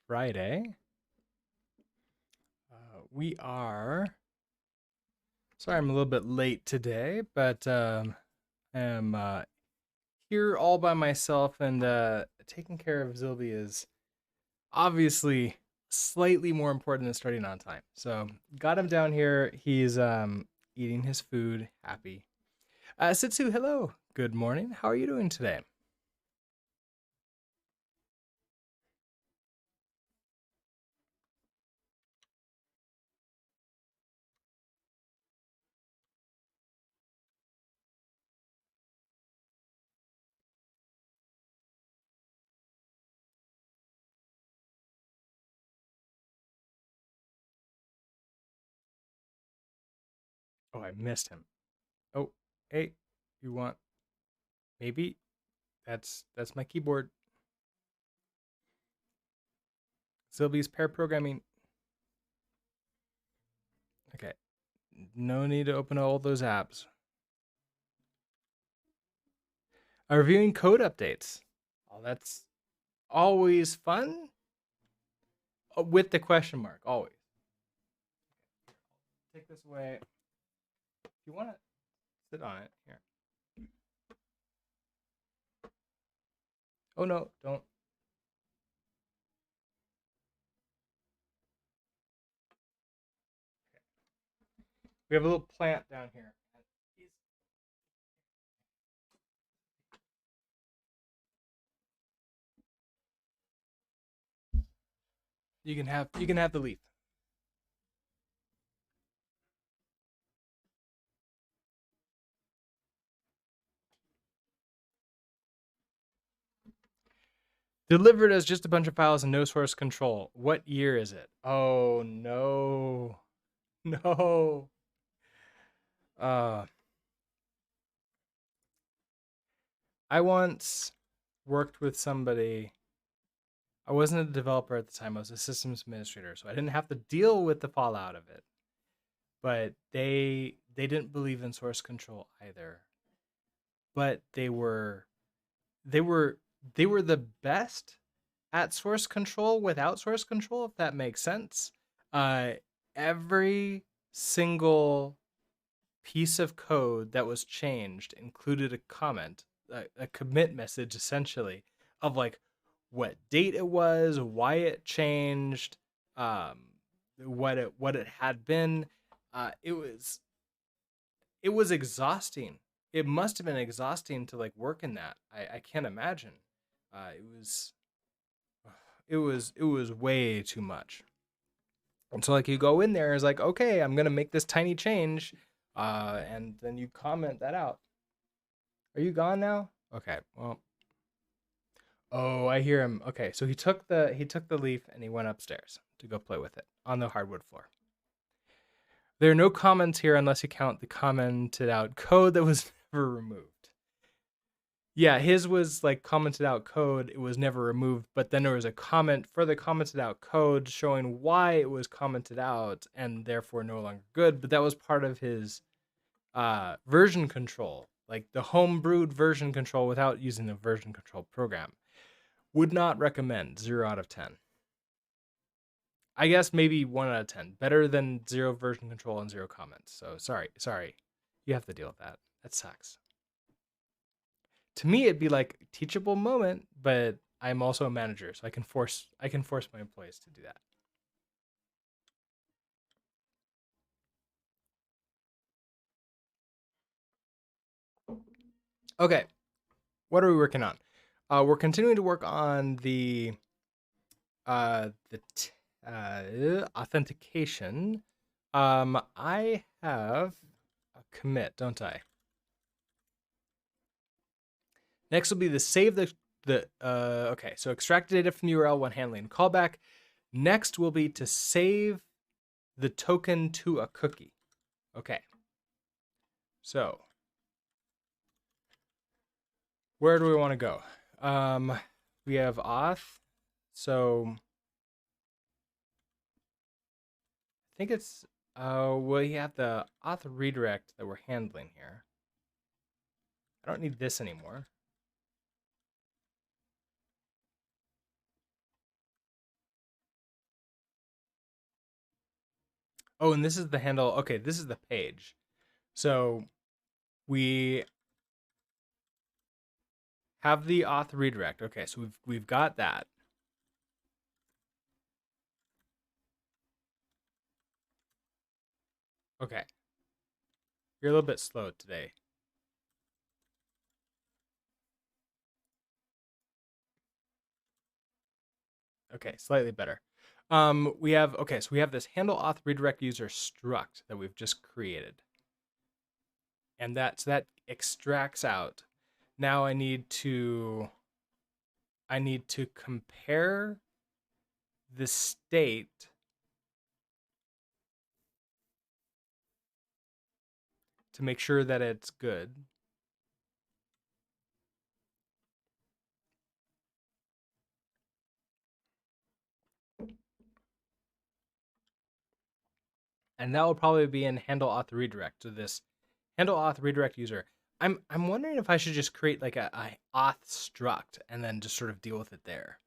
Friday. We are. Sorry, I'm a little bit late today, but I'm here all by myself, and taking care of Zilby is obviously slightly more important than starting on time. So got him down here. He's eating his food, happy. Sitsu, hello. Good morning. How are you doing today? Oh, I missed him. Oh, hey, you want maybe? That's my keyboard. Zilby's pair programming. Okay. No need to open all those apps. Reviewing code updates. Oh, that's always fun. With the question mark, always. Take this away. If you want to sit on it, here. Oh no, don't. We have a little plant down here. You can have the leaf. Delivered as just a bunch of files and no source control. What year is it? Oh no. No. Uh I once worked with somebody. I wasn't a developer at the time. I was a systems administrator, so I didn't have to deal with the fallout of it. But they didn't believe in source control either. But they were they were the best at source control without source control, if that makes sense. Uh, every single piece of code that was changed included a comment, a commit message essentially of like what date it was, why it changed, um, what it had been. It was exhausting. It must have been exhausting to like work in that. I can't imagine. It was way too much. And so like you go in there, it's like, okay, I'm gonna make this tiny change, and then you comment that out. Are you gone now? Okay, well, oh, I hear him. Okay, so he took the leaf and he went upstairs to go play with it on the hardwood floor. There are no comments here unless you count the commented out code that was never removed. Yeah, his was like commented out code. It was never removed, but then there was a comment, further commented out code showing why it was commented out and therefore no longer good. But that was part of his version control, like the homebrewed version control without using a version control program. Would not recommend. 0 out of 10. I guess maybe 1 out of 10. Better than zero version control and zero comments. So sorry, you have to deal with that. That sucks. To me it'd be like teachable moment, but I'm also a manager, so I can force my employees to do that. Okay, what are we working on? We're continuing to work on the authentication. I have a commit, don't I? Next will be the save the okay, so extract data from the URL when handling callback. Next will be to save the token to a cookie. Okay. So, where do we want to go? We have auth. So, I think it's we have the auth redirect that we're handling here. I don't need this anymore. Oh, and this is the handle. Okay, this is the page. So we have the auth redirect. Okay, so we've got that. Okay. You're a little bit slow today. Okay, slightly better. We have okay, so we have this handle auth redirect user struct that we've just created. And that extracts out. Now I need to compare the state to make sure that it's good. And that will probably be in handle auth redirect. So this handle auth redirect user. I'm wondering if I should just create like a auth struct and then just sort of deal with it there.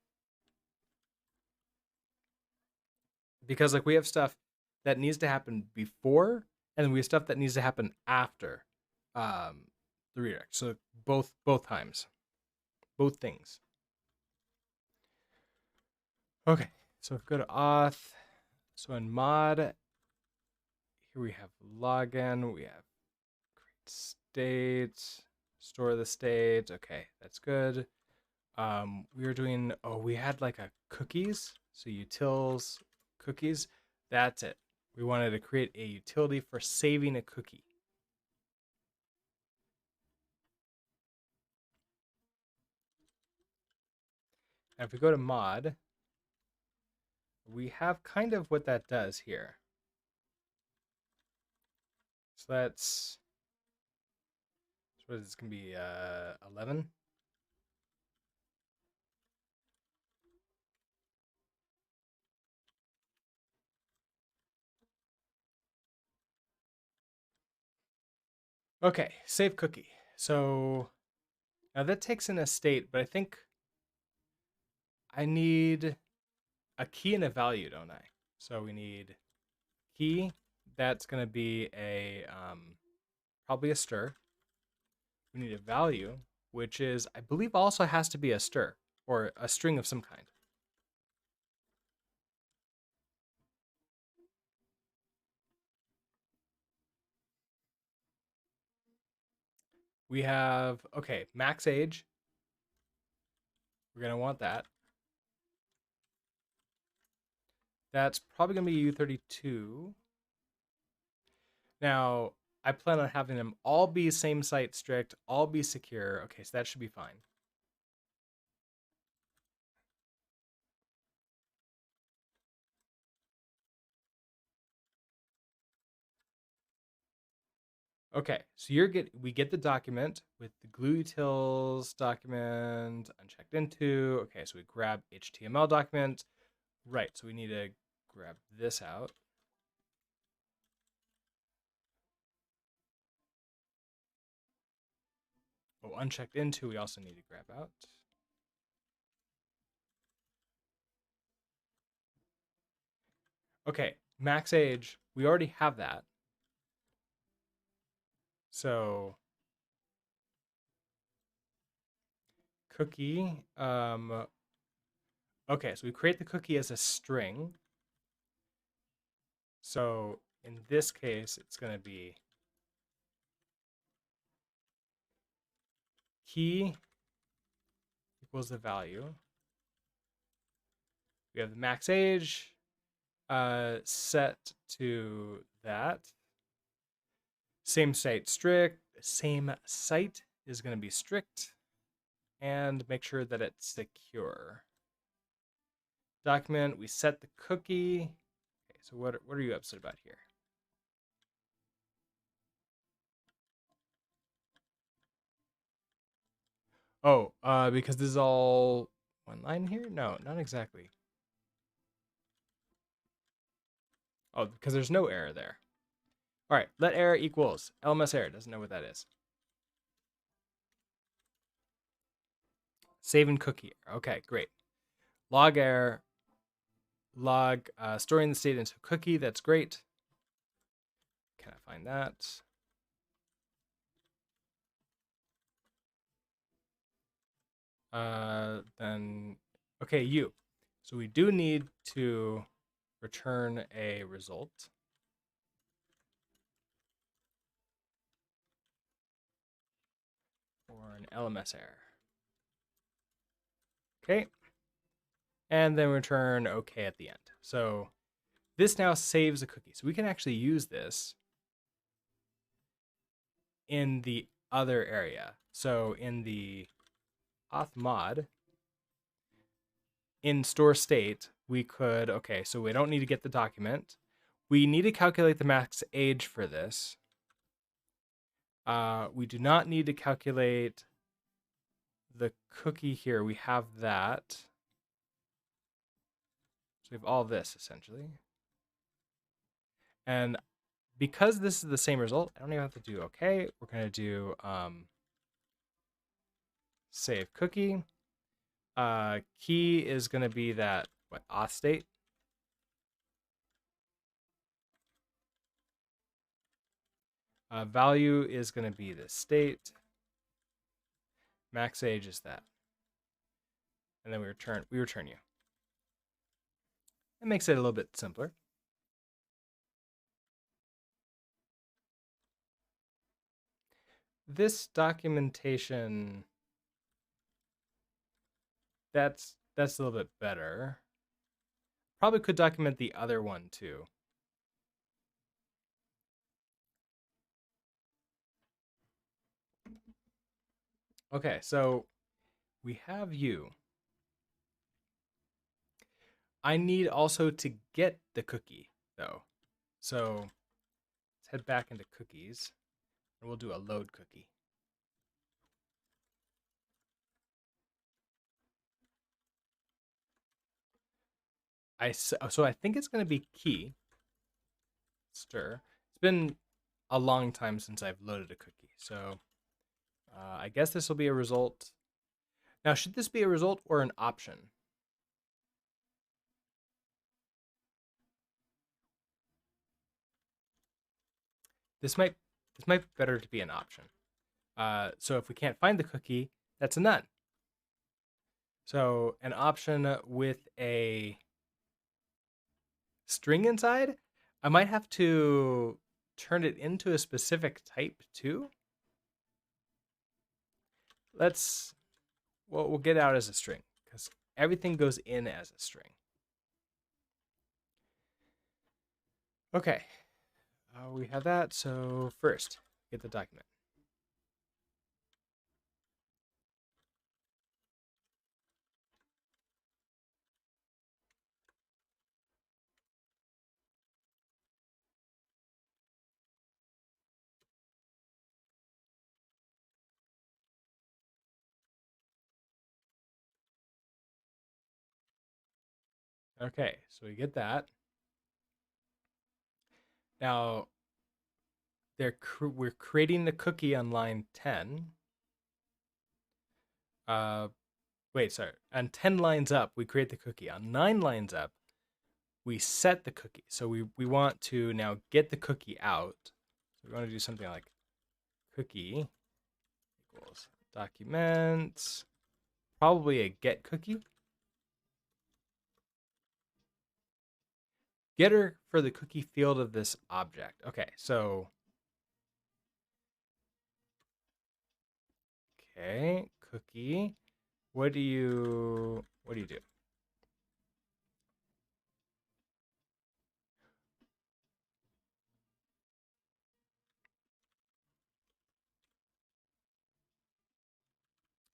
Because like we have stuff that needs to happen before, and then we have stuff that needs to happen after um, the redirect. So both times, both things. Okay, so go to auth. So in mod, here we have login. We have create state, store the state. Okay, that's good. We were doing. Oh, we had like a cookies. So utils cookies. That's it. We wanted to create a utility for saving a cookie. Now if we go to mod, we have kind of what that does here. So that's what is this gonna be 11. Okay, save cookie. So now that takes in a state, but I think I need a key and a value, don't I? So we need key. That's gonna be a probably a stir. We need a value, which is I believe also has to be a stir or a string of some kind. We have okay, max age. We're gonna want that. That's probably gonna be U32. Now, I plan on having them all be same site strict, all be secure. Okay, so that should be fine. Okay, so we get the document with the glue utils document unchecked into. Okay, so we grab HTML document. Right, so we need to grab this out. Oh, unchecked into, we also need to grab out. Okay, max age, we already have that. So cookie, okay, so we create the cookie as a string. So in this case, it's going to be key equals the value. We have the max age set to that. Same site strict. Same site is going to be strict. And make sure that it's secure. Document, we set the cookie. Okay, so what are you upset about here? Oh, because this is all one line here? No, not exactly. Oh, because there's no error there. All right, let error equals LMS error. Doesn't know what that is. Saving cookie error. Okay, great. Log error. Log storing the state into cookie. That's great. can I find that? Then, okay, you. So we do need to return a result. Or an LMS error. Okay. And then return okay at the end. So this now saves a cookie. So we can actually use this in the other area. So in the auth mod, in store state, we could, okay, so we don't need to get the document. We need to calculate the max age for this. We do not need to calculate the cookie here. We have that. So we have all this essentially. And because this is the same result, I don't even have to do okay. We're going to do save cookie. Key is going to be that auth state. Value is going to be the state. Max age is that. And then we return you. It makes it a little bit simpler. This documentation, that's a little bit better. Probably could document the other one too. Okay, so we have you. I need also to get the cookie though. So let's head back into cookies and we'll do a load cookie. So I think it's going to be key. Stir. It's been a long time since I've loaded a cookie. So I guess this will be a result. Now, should this be a result or an option? This might be better to be an option. So if we can't find the cookie, that's a none. So an option with a string inside, I might have to turn it into a specific type too. We'll get out as a string because everything goes in as a string. Okay, we have that. So first, get the document. Okay, so we get that. Now, we're creating the cookie on line 10. Wait, sorry. On 10 lines up, we create the cookie. On 9 lines up, we set the cookie. So we want to now get the cookie out. So we want to do something like cookie equals document, probably a get cookie. Getter for the cookie field of this object. Okay, so okay, cookie. What do you do?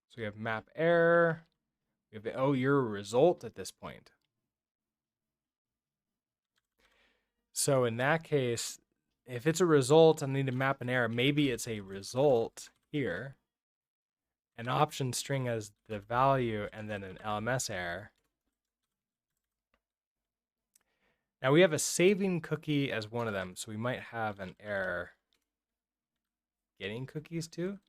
So we have map error. We have, oh, you're a result at this point. So in that case, if it's a result, I need to map an error. Maybe it's a result here, an option string as the value, and then an LMS error. Now we have a saving cookie as one of them, so we might have an error getting cookies too.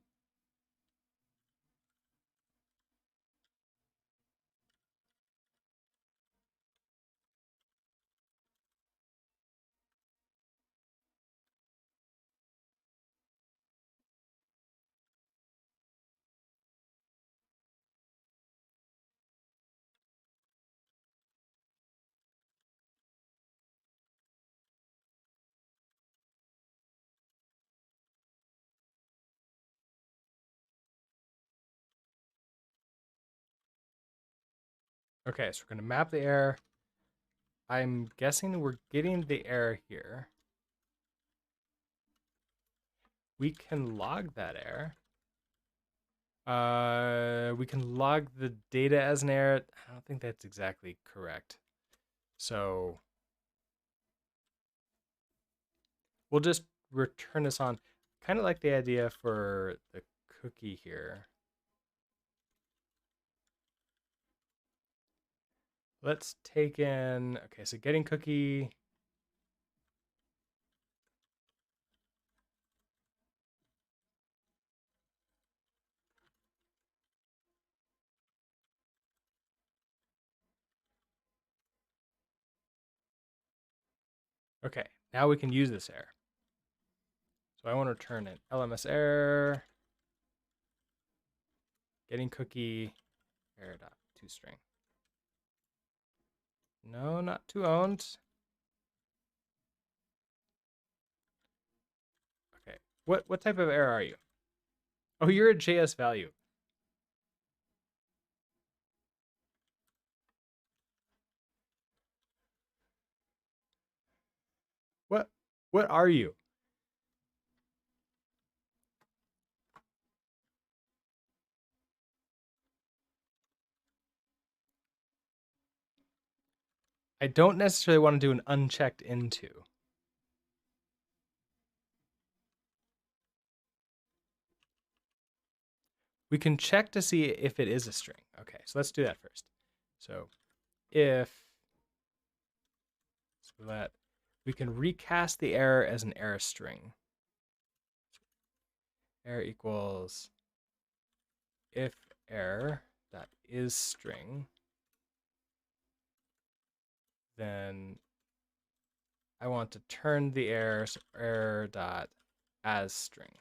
Okay, so we're going to map the error. I'm guessing we're getting the error here. We can log that error. We can log the data as an error. I don't think that's exactly correct. So we'll just return this on. Kind of like the idea for the cookie here. Let's take in, okay, so getting cookie. Okay, now we can use this error. So I want to return an LMS error, getting cookie, error dot toString. No, not to owned. Okay, what type of error are you? Oh, you're a JS value. What are you? I don't necessarily want to do an unchecked into. We can check to see if it is a string. Okay, so let's do that first. So if, so that we can recast the error as an error string. Error equals if error dot is string, then I want to turn the error dot as string.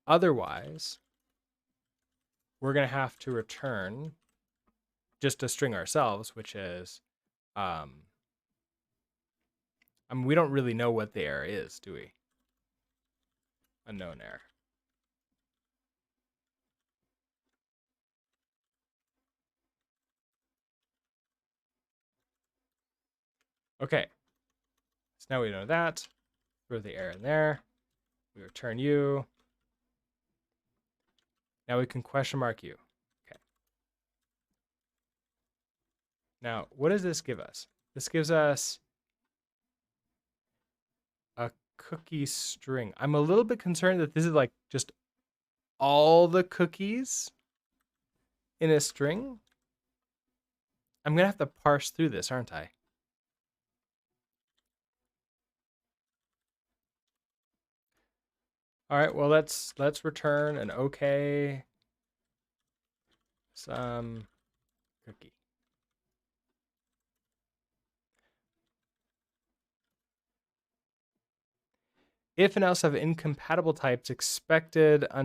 Otherwise, we're going to have to return just a string ourselves, which is, I mean, we don't really know what the error is, do we? Unknown error. Okay, so now we know that. Throw the error in there. We return you. Now we can question mark you. Okay. Now, what does this give us? This gives us a cookie string. I'm a little bit concerned that this is like just all the cookies in a string. I'm gonna have to parse through this, aren't I? All right, well let's return an okay some cookie. If and else have incompatible types expected oh,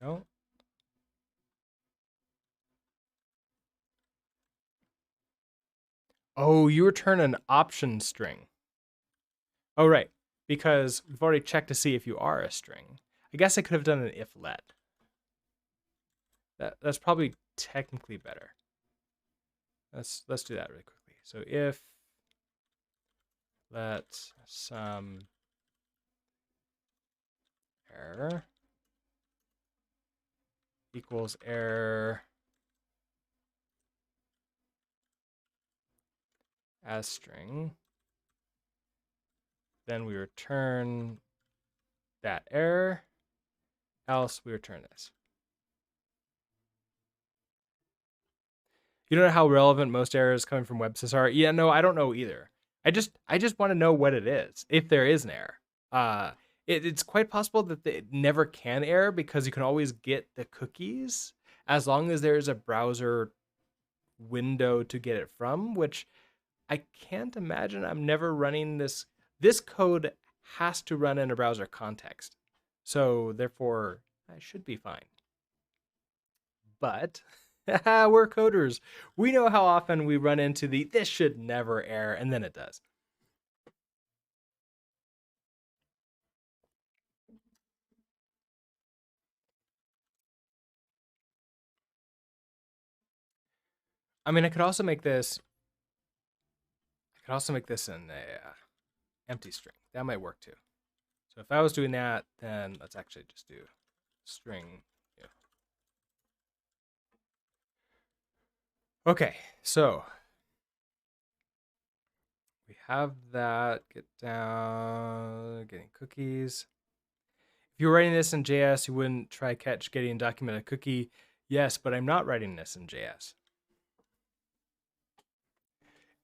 no. Oh, you return an option string. Oh, right. Because we've already checked to see if you are a string. I guess I could have done an if let. That's probably technically better. Let's do that really quickly. So if let some error equals error as string, then we return that error, else we return this. You don't know how relevant most errors coming from WebSys are? Yeah, no, I don't know either. I just want to know what it is, if there is an error. It's quite possible that it never can error because you can always get the cookies as long as there's a browser window to get it from, which I can't imagine. I'm never running this. This code has to run in a browser context. So therefore, I should be fine. But we're coders. We know how often we run into the this should never error, and then it does. I mean, I could also make this. I could also make this an empty string. That might work too. So if I was doing that, then let's actually just do string. Yeah. Okay, so we have that. Get down, getting cookies. If you were writing this in JS, you wouldn't try catch getting documented cookie. Yes, but I'm not writing this in JS.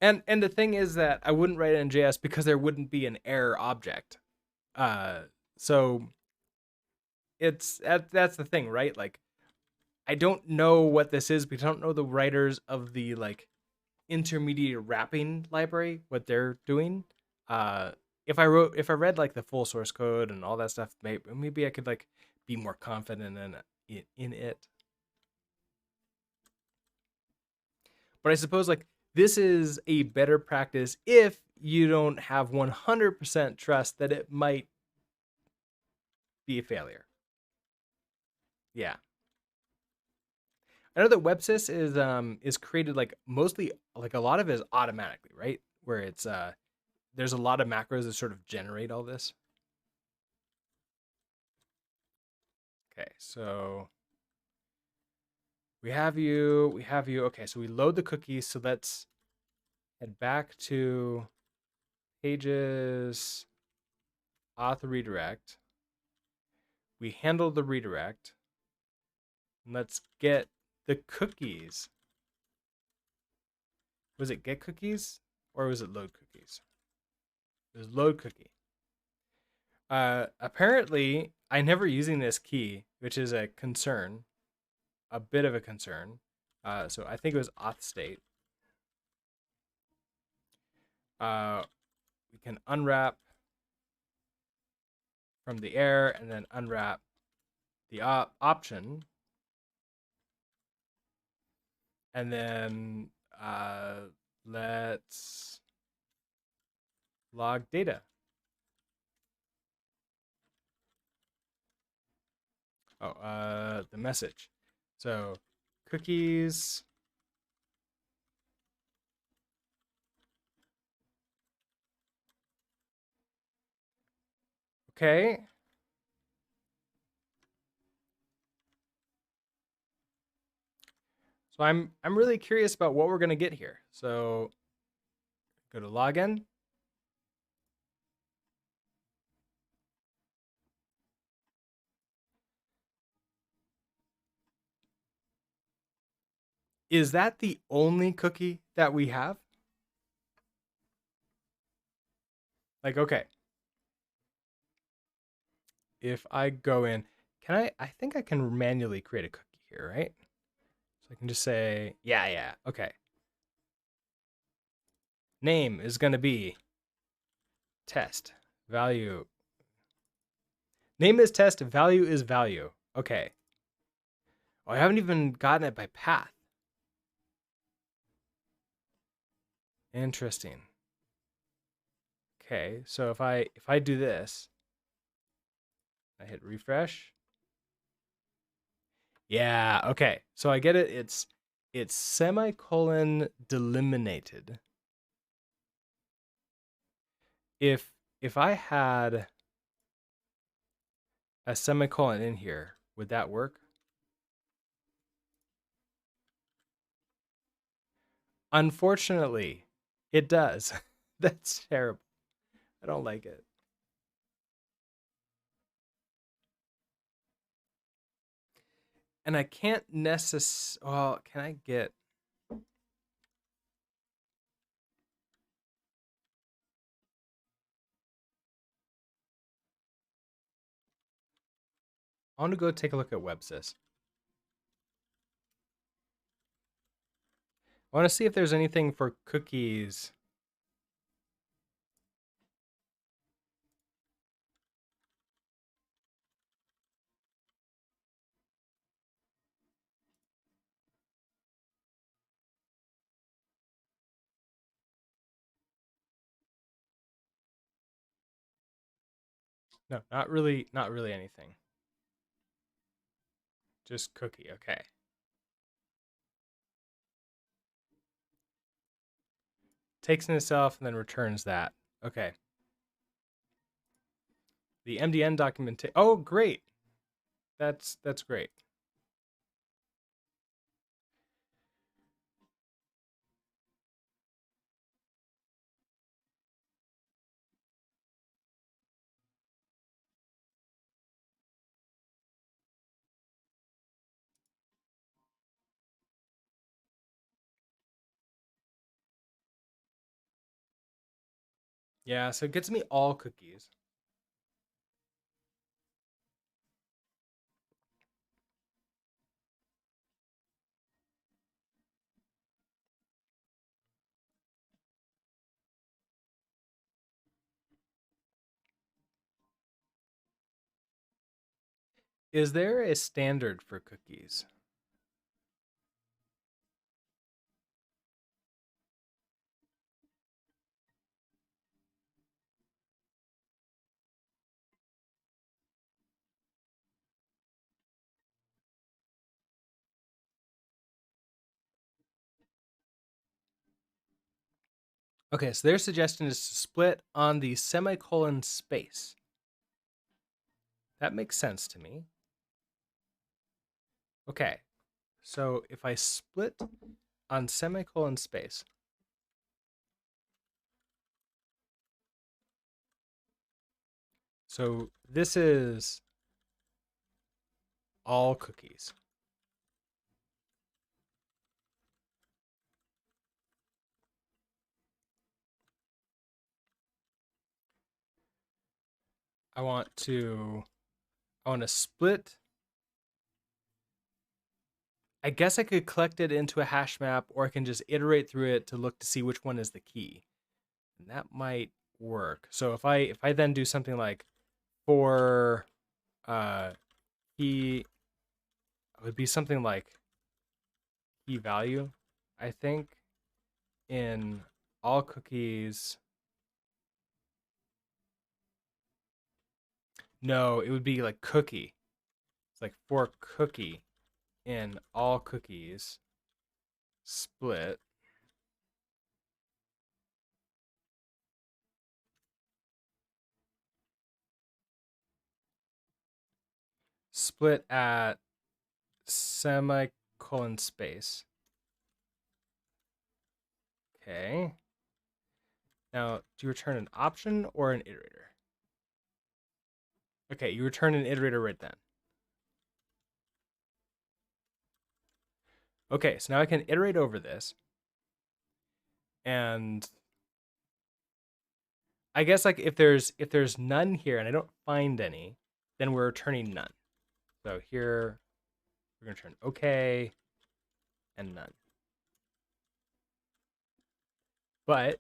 And the thing is that I wouldn't write it in JS because there wouldn't be an error object. So that's the thing, right? Like I don't know what this is because I don't know the writers of the like intermediate wrapping library, what they're doing. Uh, if I read like the full source code and all that stuff, maybe I could like be more confident in it. But I suppose like this is a better practice if you don't have 100% trust that it might be a failure. Yeah. I know that WebSys is created like mostly like a lot of it is automatically, right? Where it's there's a lot of macros that sort of generate all this. Okay, so we have you. Okay, so we load the cookies. So let's head back to pages auth redirect. We handle the redirect. And let's get the cookies. Was it get cookies or was it load cookies? It was load cookie. Apparently, I never using this key, which is a concern, a bit of a concern. So I think it was auth state. We can unwrap from the error and then unwrap the option. And then let's log data. The message. So cookies. Okay. So I'm really curious about what we're gonna get here. So go to login. Is that the only cookie that we have? Like, okay. If I go in, I think I can manually create a cookie here, right? So I can just say, yeah, okay. Name is gonna be test. Value. Name is test, value is value. Okay. Oh, I haven't even gotten it by path. Interesting. Okay, so if I do this, I hit refresh. Yeah, okay. So I get it. It's semicolon delimited. If I had a semicolon in here, would that work? Unfortunately, it does. That's terrible. I don't like it. And I can't well, can I get I want to go take a look at WebSys. I want to see if there's anything for cookies. No, not really anything. Just cookie, okay. takes in itself and then returns that. Okay. The MDN documentation. Oh, great. That's great. Yeah, so it gets me all cookies. Is there a standard for cookies? Okay, so their suggestion is to split on the semicolon space. That makes sense to me. Okay, so if I split on semicolon space, so this is all cookies. I want to split. I guess I could collect it into a hash map, or I can just iterate through it to look to see which one is the key. And that might work. So if I then do something like for key, it would be something like key value, I think, in all cookies. No, it would be like cookie. It's like for cookie in all cookies split at semicolon space. Okay. Now, do you return an option or an iterator? Okay, you return an iterator right then. Okay, so now I can iterate over this. And I guess like if there's none here and I don't find any, then we're returning none. So here we're gonna return okay and none. But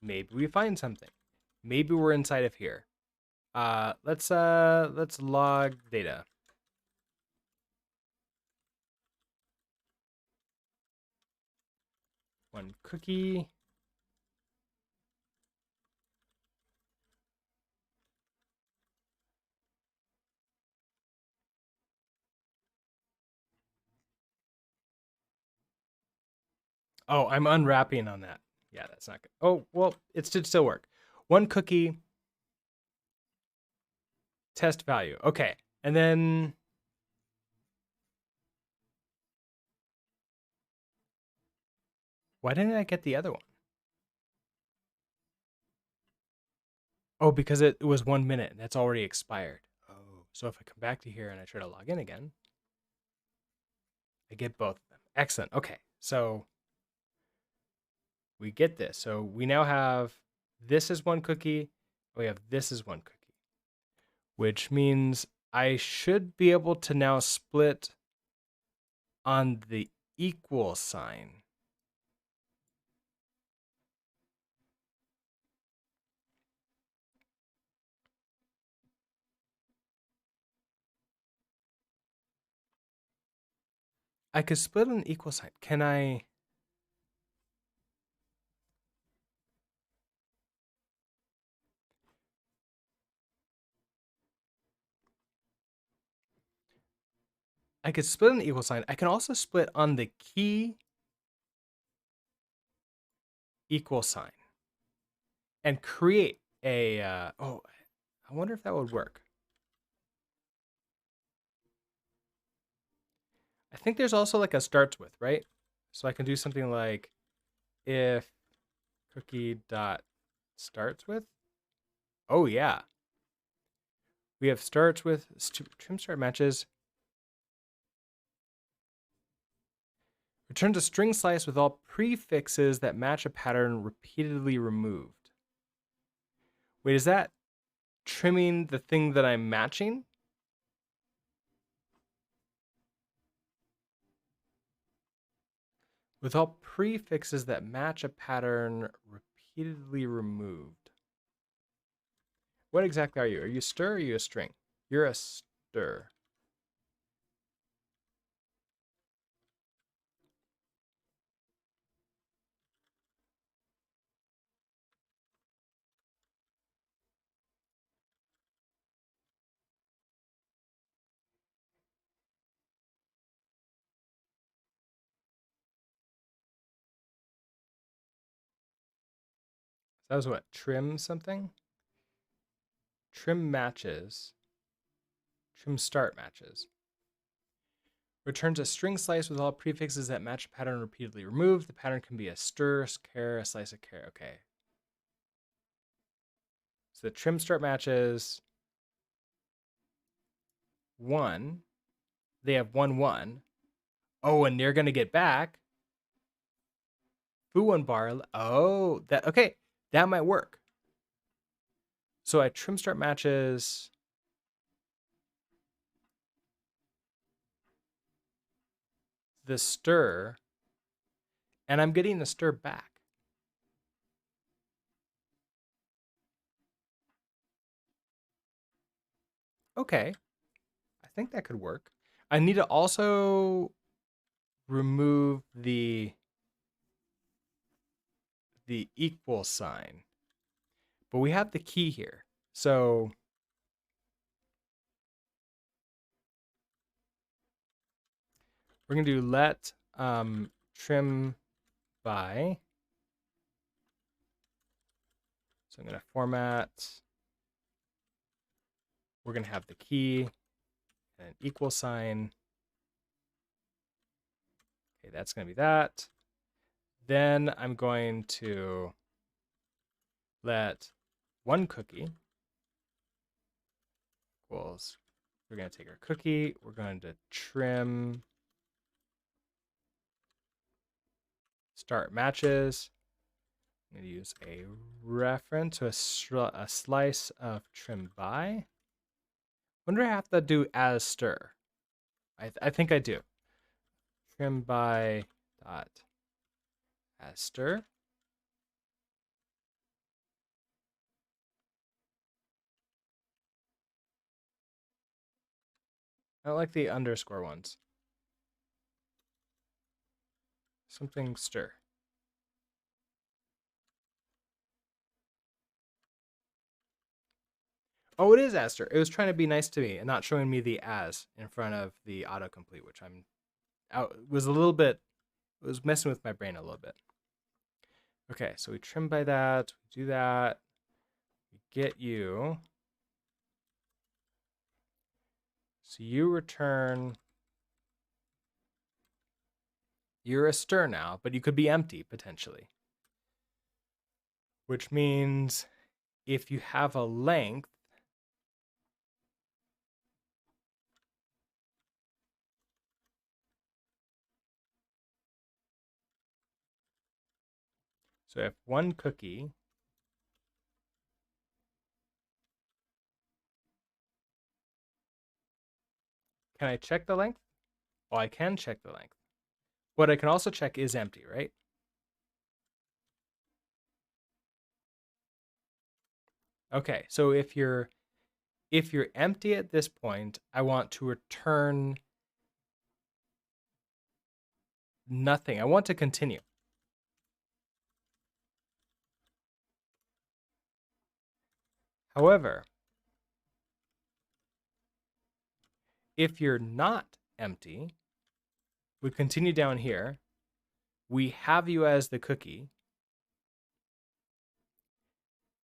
maybe we find something. Maybe we're inside of here. Let's log data. One cookie. Oh, I'm unwrapping on that. Yeah, that's not good. Oh, well, it should still work. One cookie test value. Okay. And then why didn't I get the other one? Oh, because it was 1 minute and that's already expired. Oh, so if I come back to here and I try to log in again, I get both of them. Excellent. Okay. So we get this. So we now have this is one cookie. We have this is one cookie, which means I should be able to now split on the equal sign. I could split an equal sign. Can I? I could split an equal sign. I can also split on the key equal sign and create a, oh, I wonder if that would work. I think there's also like a starts with, right? So I can do something like if cookie dot starts with. Oh yeah, we have starts with trim start matches. Returns a string slice with all prefixes that match a pattern repeatedly removed. Wait, is that trimming the thing that I'm matching? With all prefixes that match a pattern repeatedly removed. What exactly are you? Are you a stir or are you a string? You're a stir. That was what? Trim something? Trim matches. Trim start matches. Returns a string slice with all prefixes that match a pattern repeatedly removed. The pattern can be a stir, a care, a slice of care. Okay. So the trim start matches 1. They have 1, 1. Oh, and they're going to get back foo 1 bar. Oh, that okay. That might work. So I trim start matches the stir, and I'm getting the stir back. Okay. I think that could work. I need to also remove the equal sign. But we have the key here. So we're going to do let trim by. So I'm going to format. We're going to have the key and an equal sign. Okay, that's going to be that. Then I'm going to let one cookie equals, we're going to take our cookie, we're going to trim start matches. I'm going to use a reference to a slice of trim by. Wonder if I have to do as stir. I think I do. Trim by dot as stir. I don't like the underscore ones. Something stir. Oh, it is as stir. It was trying to be nice to me and not showing me the as in front of the autocomplete, which I'm out was a little bit, it was messing with my brain a little bit. Okay, so we trim by that, we do that, we get you. So you return, you're a stir now, but you could be empty potentially. Which means if you have a length, so if one cookie can I check the length? Oh, I can check the length. What I can also check is empty, right? Okay, so if you're empty at this point, I want to return nothing. I want to continue. However, if you're not empty, we continue down here. We have you as the cookie.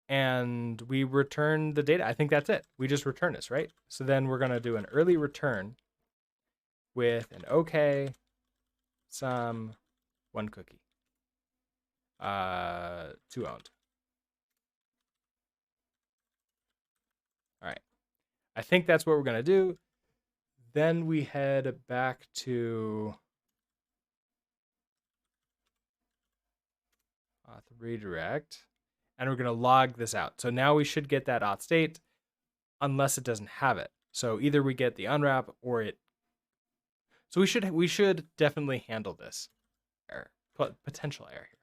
and we return the data. I think that's it. We just return this, right? So then we're going to do an early return with an okay, some, one cookie, two owned. All right. I think that's what we're going to do. Then we head back to auth redirect, and we're going to log this out. So now we should get that auth state unless it doesn't have it. So either we get the unwrap or it. So we should definitely handle this error, potential error here.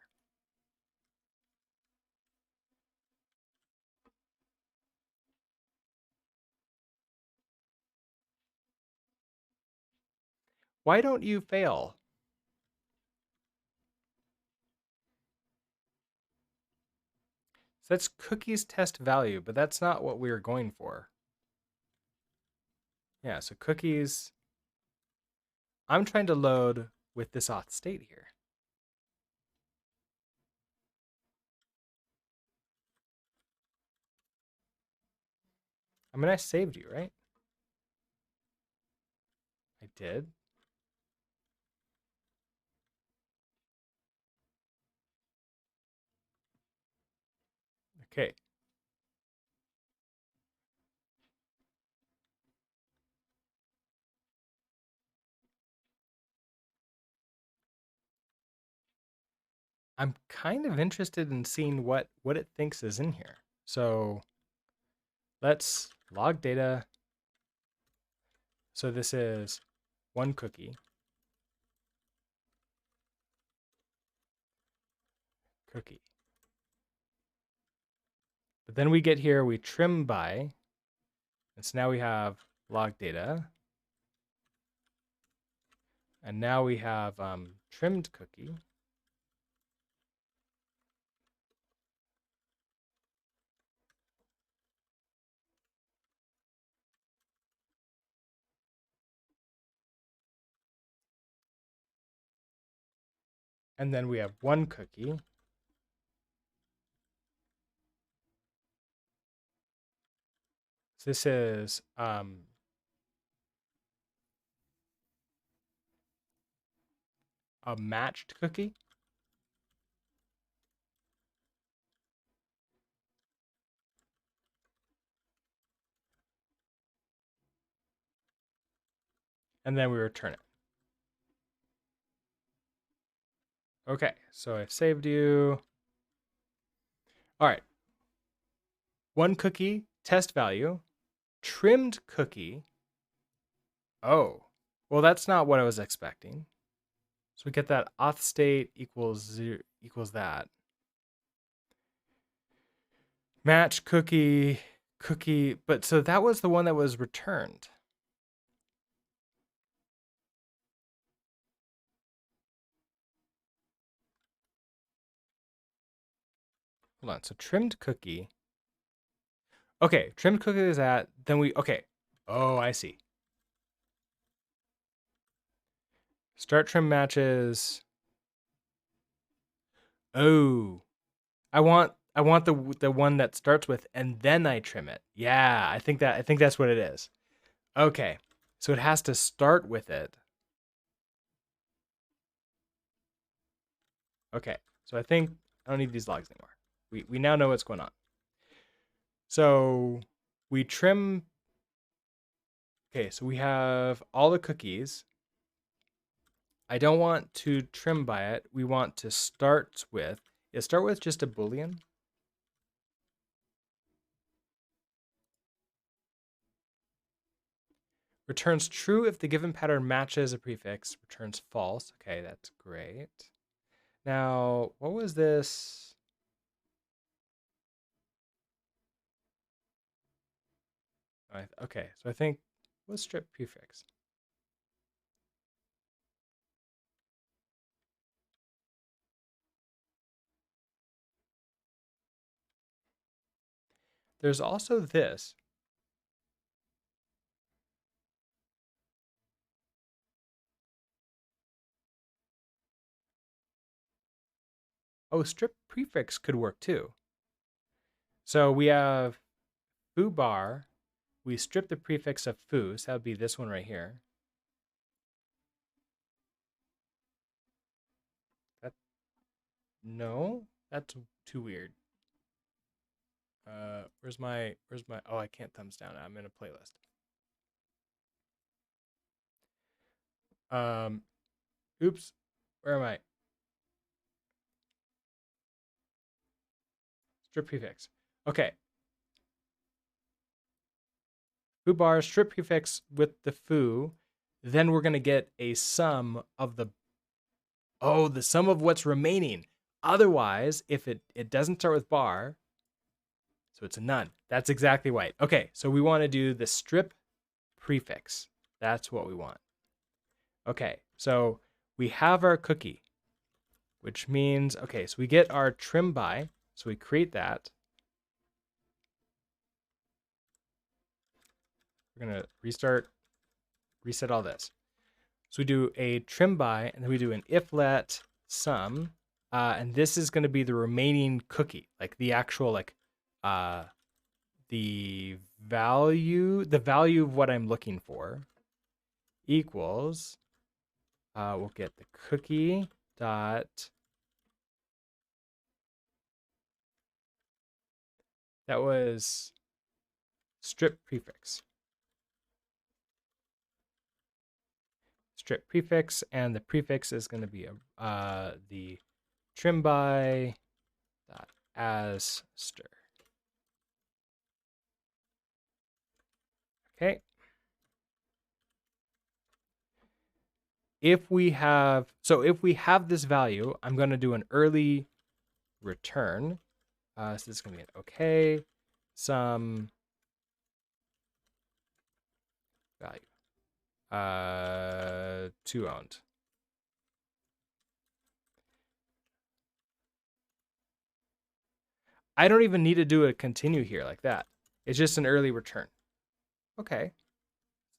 Why don't you fail? So that's cookies test value, but that's not what we were going for. Yeah, so cookies. I'm trying to load with this auth state here. I mean, I saved you, right? I did. Okay. I'm kind of interested in seeing what it thinks is in here. So let's log data. So this is one cookie. Cookie. But then we get here, we trim by. And so now we have log data. And now we have trimmed cookie. And then we have one cookie. So this is a matched cookie. And then we return it. Okay, so I've saved you. All right. One cookie, test value. Trimmed cookie. Oh, well, that's not what I was expecting. So we get that auth state equals zero, equals that. Match cookie, cookie, but so that was the one that was returned. Hold on, so trimmed cookie. Okay, trimmed cookie is that, then we, okay. Oh, I see. Start trim matches. Oh, I want the one that starts with and then I trim it. Yeah, I think that's what it is. Okay. So it has to start with it. Okay. So I think I don't need these logs anymore. We now know what's going on. So we trim. Okay, so we have all the cookies. I don't want to trim by it. We want to start with. Start with just a Boolean. Returns true if the given pattern matches a prefix. Returns false. Okay, that's great. Now, what was this? Okay, so I think what's strip prefix? There's also this. Oh, strip prefix could work too. So we have foo bar. We strip the prefix of foo, so that would be this one right here. That no, that's too weird. Where's my oh, I can't thumbs down. I'm in a playlist. Oops. Where am I? Strip prefix. Okay. Foo bar, strip prefix with the foo. Then we're going to get a sum of the sum of what's remaining. Otherwise, if it doesn't start with bar, so it's a none. That's exactly right. Okay, so we want to do the strip prefix. That's what we want. Okay, so we have our cookie, which means, okay, so we get our trim by. So we create that. We're going to reset all this. So we do a trim by, and then we do an if let sum, and this is going to be the remaining cookie, like the actual the value of what I'm looking for equals. We'll get the cookie dot. That was strip prefix. Strip prefix, and the prefix is going to be the trim by dot as stir. Okay. If we have this value, I'm going to do an early return. So this is going to be an okay some value. To owned. I don't even need to do a continue here like that. It's just an early return. Okay.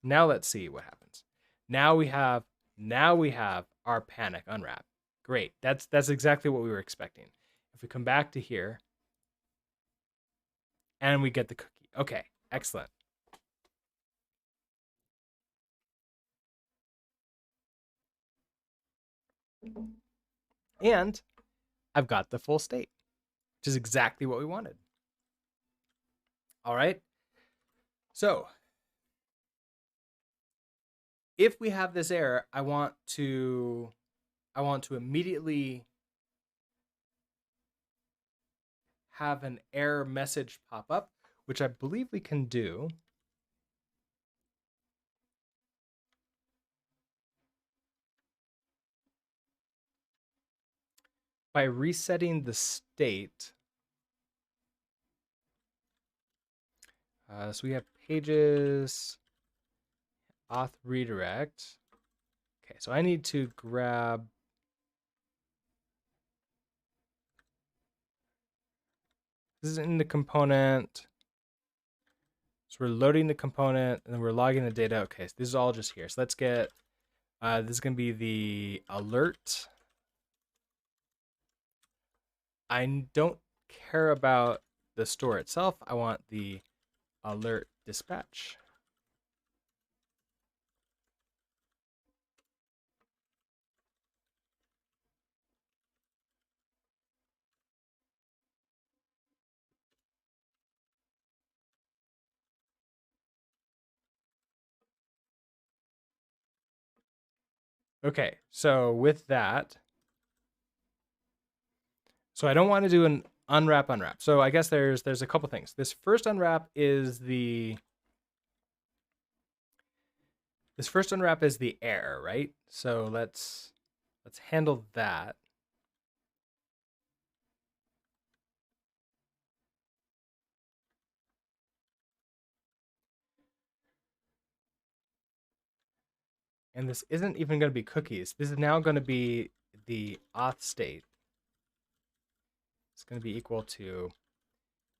Now let's see what happens. Now we have our panic unwrap. Great. That's exactly what we were expecting. If we come back to here and we get the cookie. Okay, excellent. And I've got the full state, which is exactly what we wanted. All right. So if we have this error, I want to immediately have an error message pop up, which I believe we can do. By resetting the state. So we have pages, auth redirect. Okay, so I need to grab. This is in the component. So we're loading the component and then we're logging the data. Okay, so this is all just here. So let's get, this is going to be the alert. I don't care about the store itself. I want the alert dispatch. Okay, so with that, so I don't want to do an unwrap. So I guess there's a couple things. This first unwrap is the error, right? So let's handle that. And this isn't even going to be cookies. This is now going to be the auth state. It's going to be equal to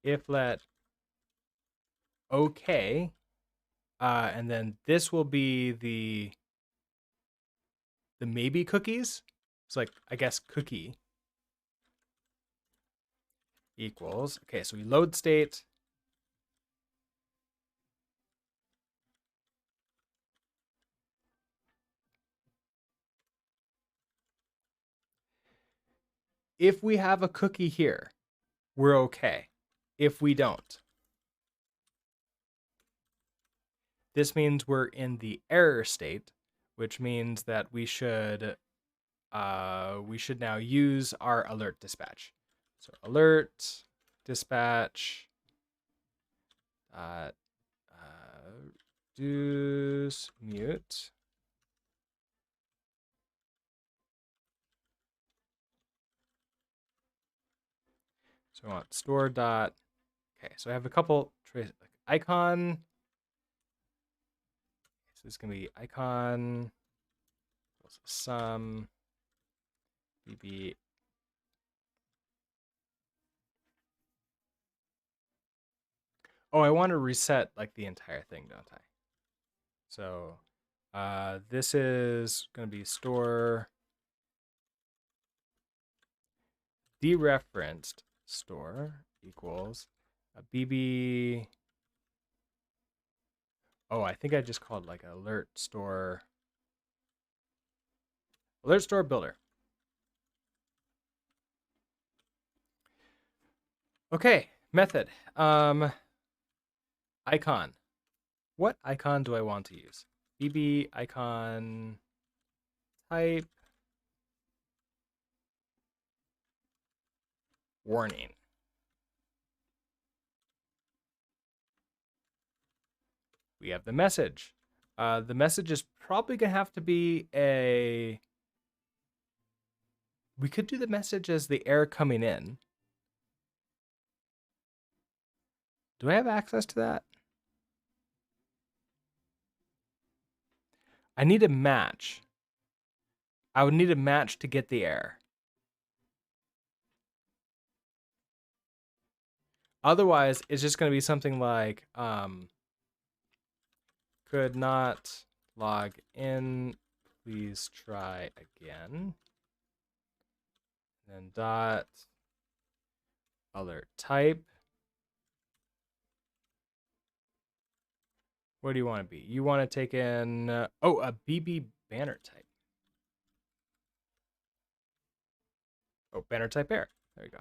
if let okay, and then this will be the maybe cookies. It's like, I guess, cookie. equals, okay, so we load state. If we have a cookie here, we're okay. If we don't, this means we're in the error state, which means that we should now use our alert dispatch. So alert dispatch reduce mute. So I want store dot. Okay, so I have a couple trace like icon. So this is gonna be icon sum bb. Oh, I want to reset like the entire thing, don't I? So this is gonna be store dereferenced store equals a bb. Oh, I think I just called like alert store builder. Okay, method. Icon. What icon do I want to use? bb icon type warning. We have the message. The message is probably gonna have to be a. We could do the message as the error coming in. Do I have access to that? I need a match. I would need a match to get the error. Otherwise, it's just going to be something like could not log in. Please try again. And then dot alert type. What do you want to be? You want to take in, a BB banner type. Oh, banner type error. There you go.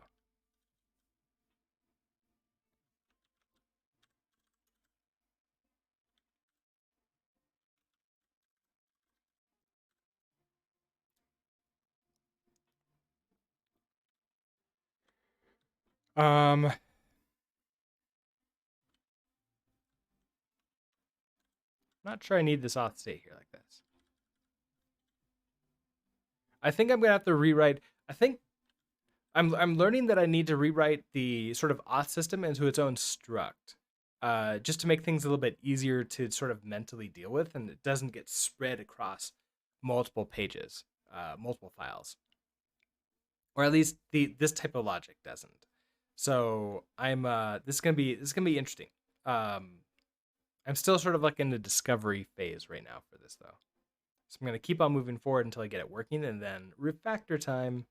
Not sure I need this auth state here like this. I think I'm gonna have to rewrite. I think I'm learning that I need to rewrite the sort of auth system into its own struct, just to make things a little bit easier to sort of mentally deal with, and it doesn't get spread across multiple pages, multiple files, or at least this type of logic doesn't. So I'm this is gonna be interesting. I'm still sort of like in the discovery phase right now for this though. So I'm gonna keep on moving forward until I get it working, and then refactor time.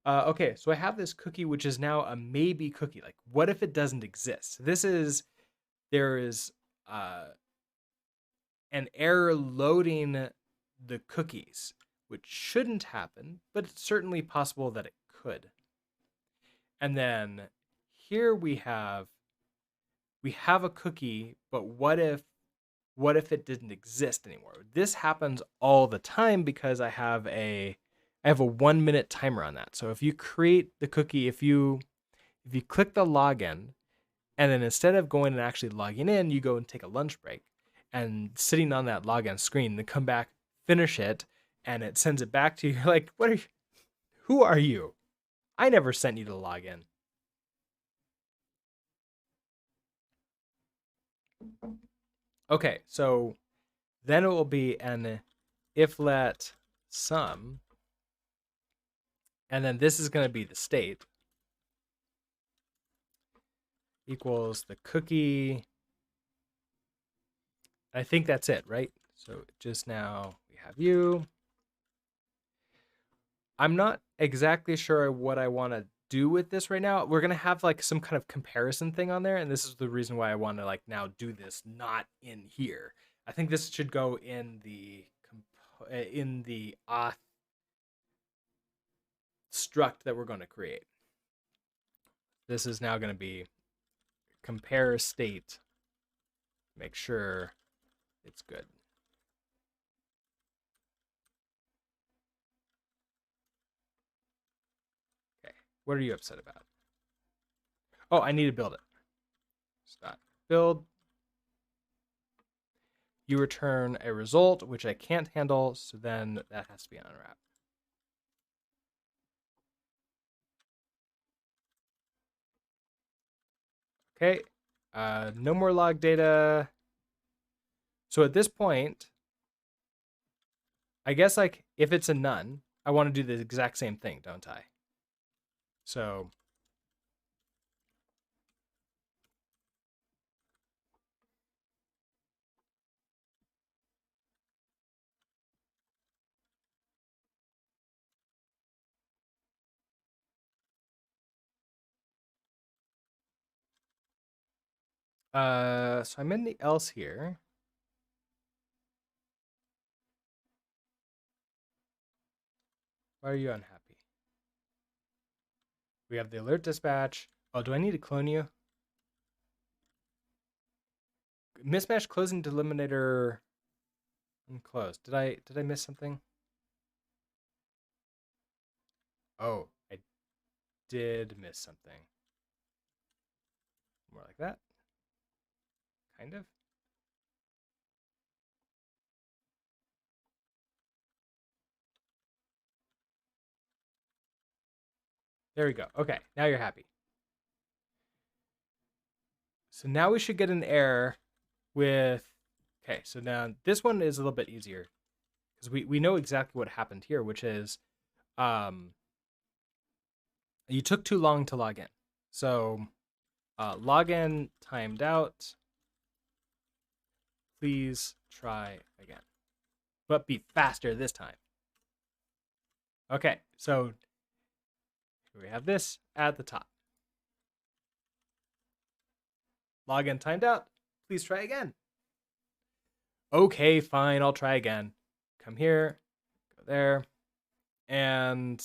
Okay, so I have this cookie, which is now a maybe cookie. Like, what if it doesn't exist? There is an error loading the cookies, which shouldn't happen, but it's certainly possible that it could. And then here we have a cookie, but what if it didn't exist anymore? This happens all the time because I have a 1 minute timer on that. So if you create the cookie, if you click the login, and then instead of going and actually logging in, you go and take a lunch break, and sitting on that login screen, then come back, finish it, and it sends it back to you. You're like, what are you? Who are you? I never sent you to log in. Okay, so then it will be an if let sum, and then this is going to be the state equals the cookie. I think that's it, right? So just now we have you. I'm not exactly sure what I want to do with this right now. We're gonna have like some kind of comparison thing on there, and this is the reason why I want to like now do this not in here. I think this should go in the auth struct that we're going to create. This is now going to be compare state. Make sure it's good. Okay, what are you upset about? Oh, I need to build it. Stop. Build. You return a result, which I can't handle, so then that has to be unwrapped. Okay, no more log data. So at this point, I guess like if it's a none, I want to do the exact same thing, don't I? So so I'm in the else here. Why are you unhappy? We have the alert dispatch. Oh, do I need to clone you? Mismatch closing delimiter unclosed. Did I miss something? Oh, I did miss something. More like that. Kind of. There we go. Okay, now you're happy. So now we should get an error with, okay, so now this one is a little bit easier because we know exactly what happened here, which is you took too long to log in. So login timed out. Please try again, but be faster this time. Okay, so we have this at the top. Login timed out. Please try again. Okay, fine, I'll try again. Come here, go there, and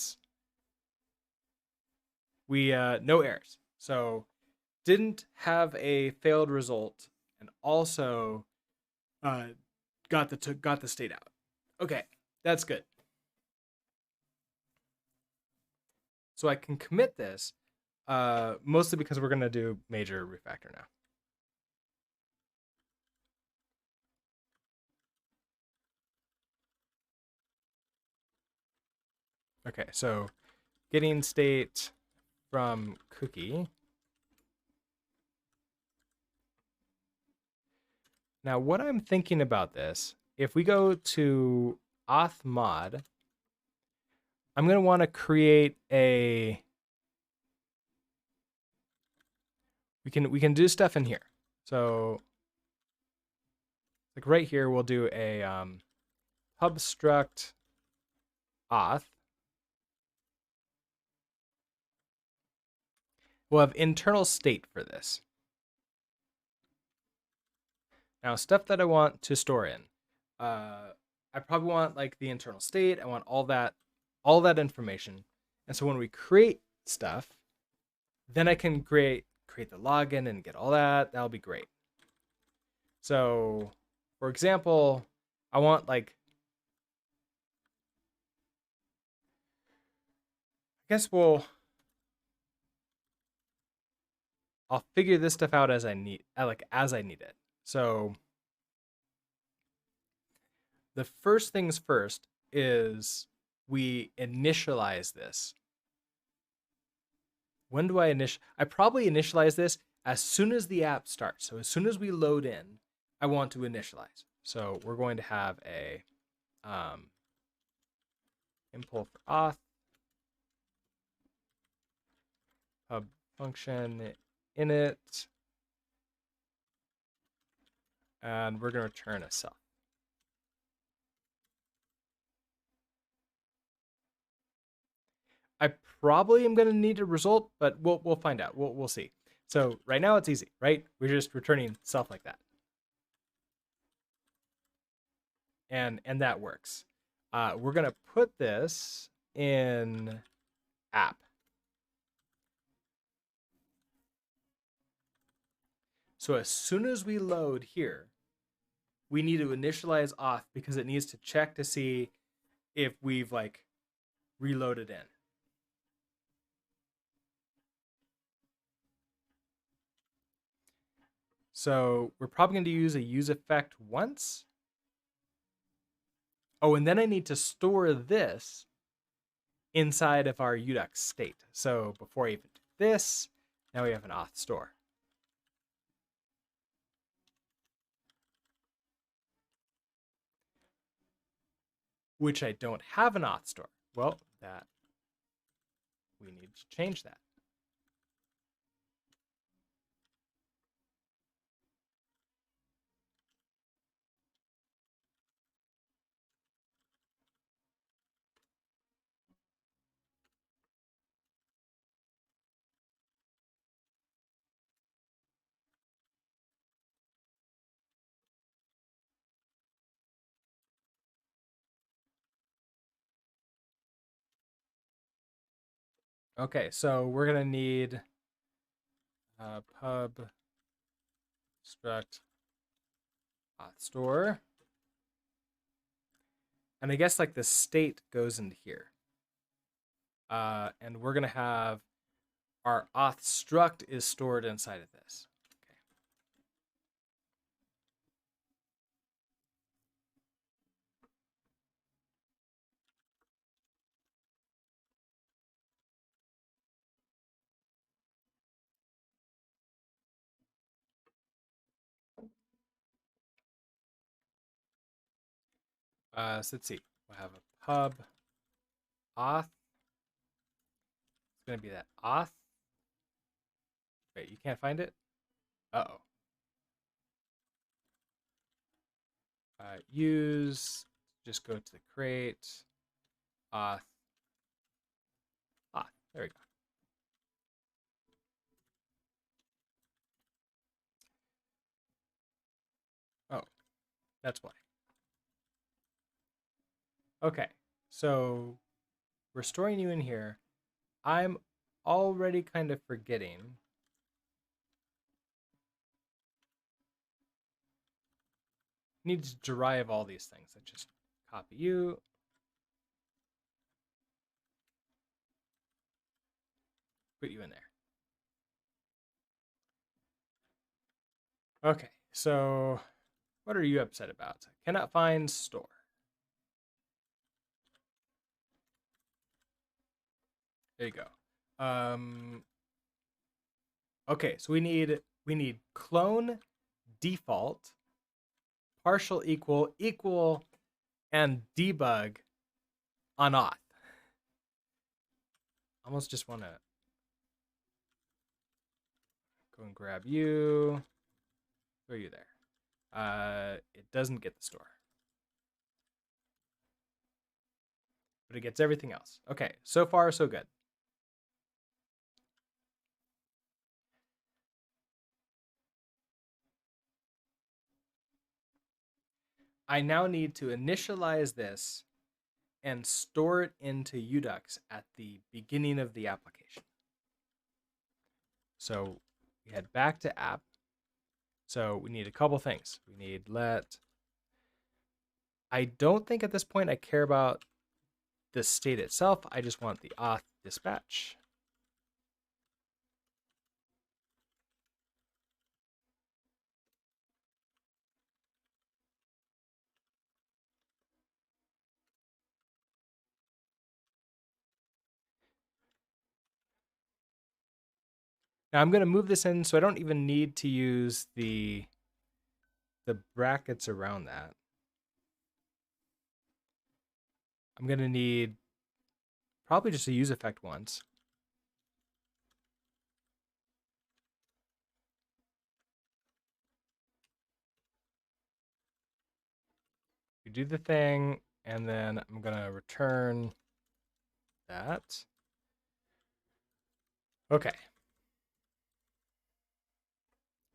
we no errors. So didn't have a failed result, and also got the state out. Okay, that's good. So I can commit this, mostly because we're gonna do major refactor now. Okay, so getting state from cookie. Now, what I'm thinking about this, if we go to auth mod, I'm going to want to create a, we can do stuff in here. So like right here, we'll do a hub struct auth. We'll have internal state for this. Now, stuff that I want to store in. I probably want like the internal state. I want all that information. And so when we create stuff, then I can create the login and get all that. That'll be great. So, for example, I want like, I guess I'll figure this stuff out as I need it. So the first things first is we initialize this. When do I probably initialize this as soon as the app starts. So as soon as we load in, I want to initialize. So we're going to have a impl for auth, hub function init, and we're going to return a self. I probably am going to need a result, but we'll find out. We'll see. So right now it's easy, right? We're just returning stuff like that, and that works. We're going to put this in app. So as soon as we load here, we need to initialize auth because it needs to check to see if we've like reloaded in. So we're probably going to use a use effect once. Oh, and then I need to store this inside of our Udux state. So before I even do this, now we have an auth store. Which I don't have an auth store. Well, that we need to change that. Okay, so we're gonna need pub struct auth store, and I guess like the state goes into here, and we're gonna have our auth struct is stored inside of this. So let's see. We'll have a pub auth. It's gonna be that auth. Wait, you can't find it? Uh-oh. Use, just go to the create, auth, there we go. Oh, that's why. Okay, so we're storing you in here. I'm already kind of forgetting. Need to derive all these things. I just copy you. Put you in there. Okay, so what are you upset about? Cannot find store. There you go. Okay, so we need clone default partial equal and debug on auth. Almost just want to go and grab you. Where are you there? It doesn't get the store, but it gets everything else. Okay, so far so good. I now need to initialize this and store it into Udux at the beginning of the application. So we head back to app. So we need a couple things. We need let. I don't think at this point I care about the state itself. I just want the auth dispatch. Now I'm going to move this in so I don't even need to use the brackets around that. I'm going to need probably just a use effect once. We do the thing, and then I'm going to return that. Okay.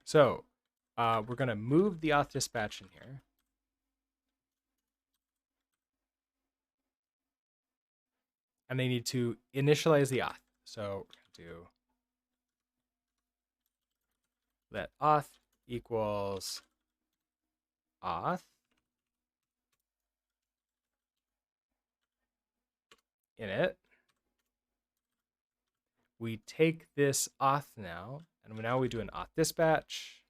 So we're going to move the auth dispatch in here. And they need to initialize the auth. So we're going to do let auth equals auth init. We take this auth now, and now we do an auth dispatch.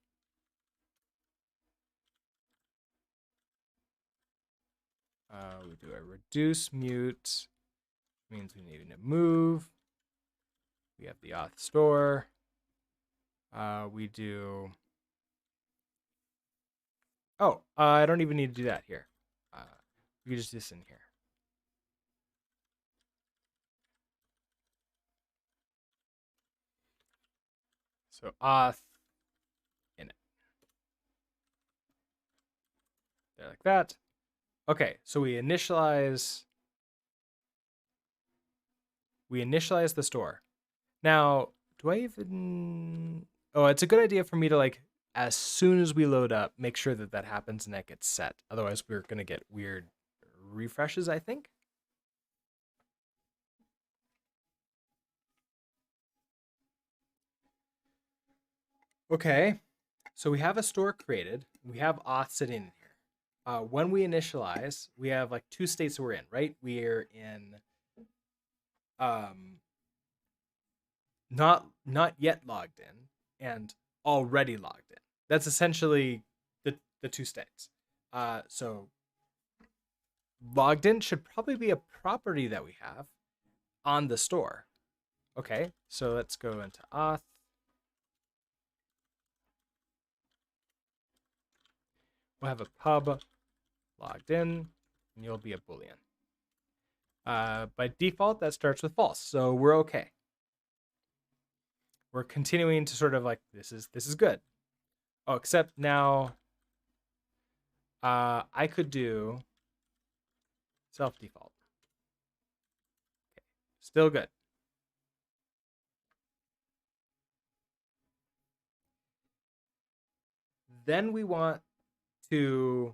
We do a reduce mute, means we need to move. We have the auth store. We do. Oh, I don't even need to do that here. We can just do this in here. So auth init. There, like that. Okay, so we initialize the store. Now, do I even... Oh, it's a good idea for me to, like, as soon as we load up, make sure that that happens and that gets set. Otherwise, we're going to get weird refreshes, I think. Okay, so we have a store created. We have auth sitting in here. When we initialize, we have like two states that we're in, right? We're in not yet logged in and already logged in. That's essentially the two states. So logged in should probably be a property that we have on the store. Okay, so let's go into auth. We'll have a pub logged in, and you'll be a Boolean. By default, that starts with false, so we're okay. We're continuing to sort of like, this is good. Oh, except now I could do self default. Okay, still good. Then we want to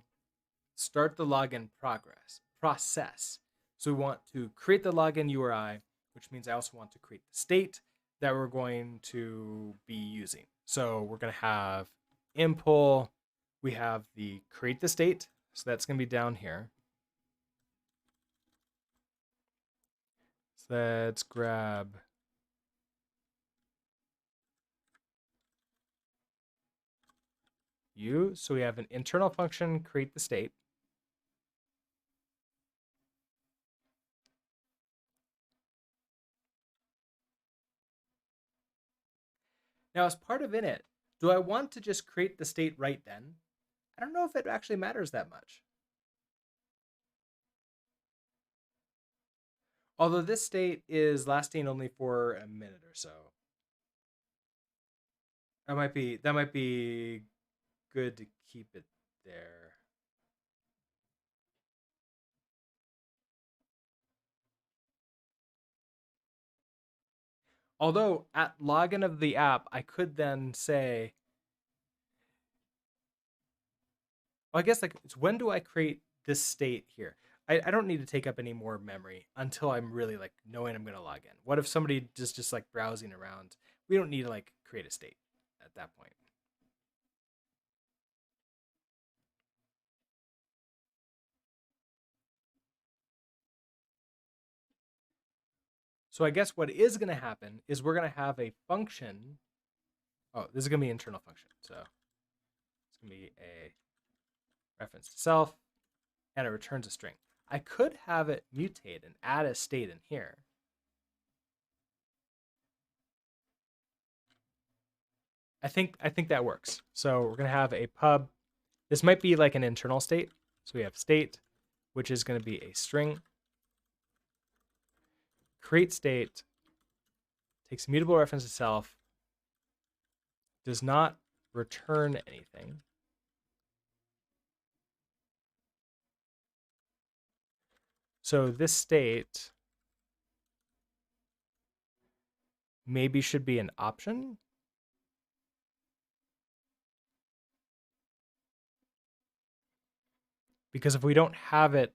start the login process. So we want to create the login URI, which means I also want to create the state that we're going to be using. So we're going to have impl. We have the create the state. So that's going to be down here. So let's grab Yew. So we have an internal function, create the state. Now, as part of init, do I want to just create the state right then? I don't know if it actually matters that much. Although this state is lasting only for a minute or so. That might be good to keep it there. Although at login of the app, I could then say, well, I guess like, it's when do I create this state here? I don't need to take up any more memory until I'm really like knowing I'm going to log in. What if somebody just like browsing around? We don't need to like create a state at that point. So I guess what is going to happen is we're going to have a function. Oh, this is going to be an internal function. So it's going to be a reference to self, and it returns a string. I could have it mutate and add a state in here. I think that works. So we're going to have a pub. This might be like an internal state. So we have state, which is going to be a string. Create state takes immutable reference to self, does not return anything. So this state maybe should be an option. Because if we don't have it,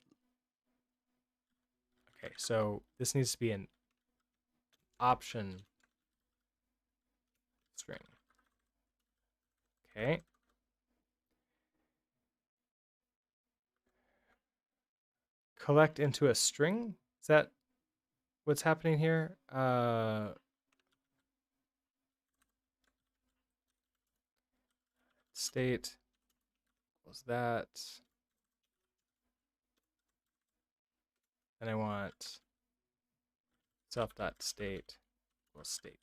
okay, so this needs to be an option string. Okay. Collect into a string? Is that what's happening here? State was that. And I want self.state equals state.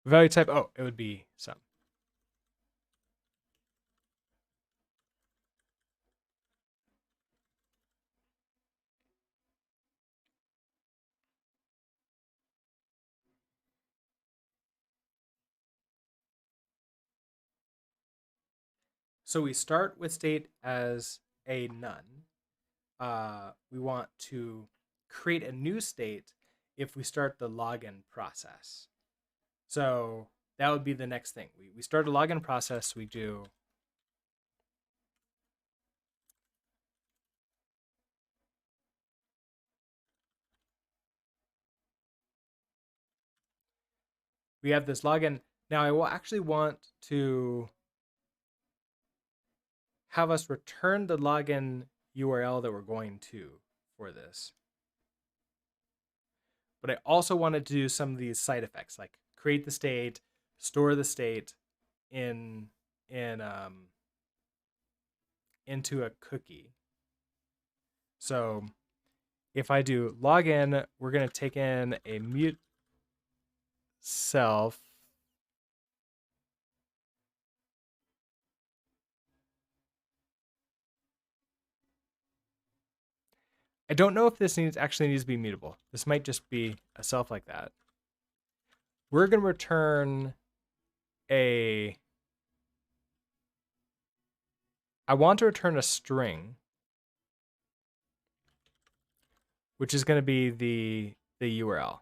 Value type, oh, it would be sum. So we start with state as a none. We want to create a new state if we start the login process. So that would be the next thing. We start a login process. We do we have this login. Now I will actually want to have us return the login URL that we're going to for this. But I also wanted to do some of these side effects, like create the state, store the state in into a cookie. So if I do login, we're going to take in a mute self. I don't know if this actually needs to be mutable. This might just be a self like that. We're going to return I want to return a string, which is going to be the URL.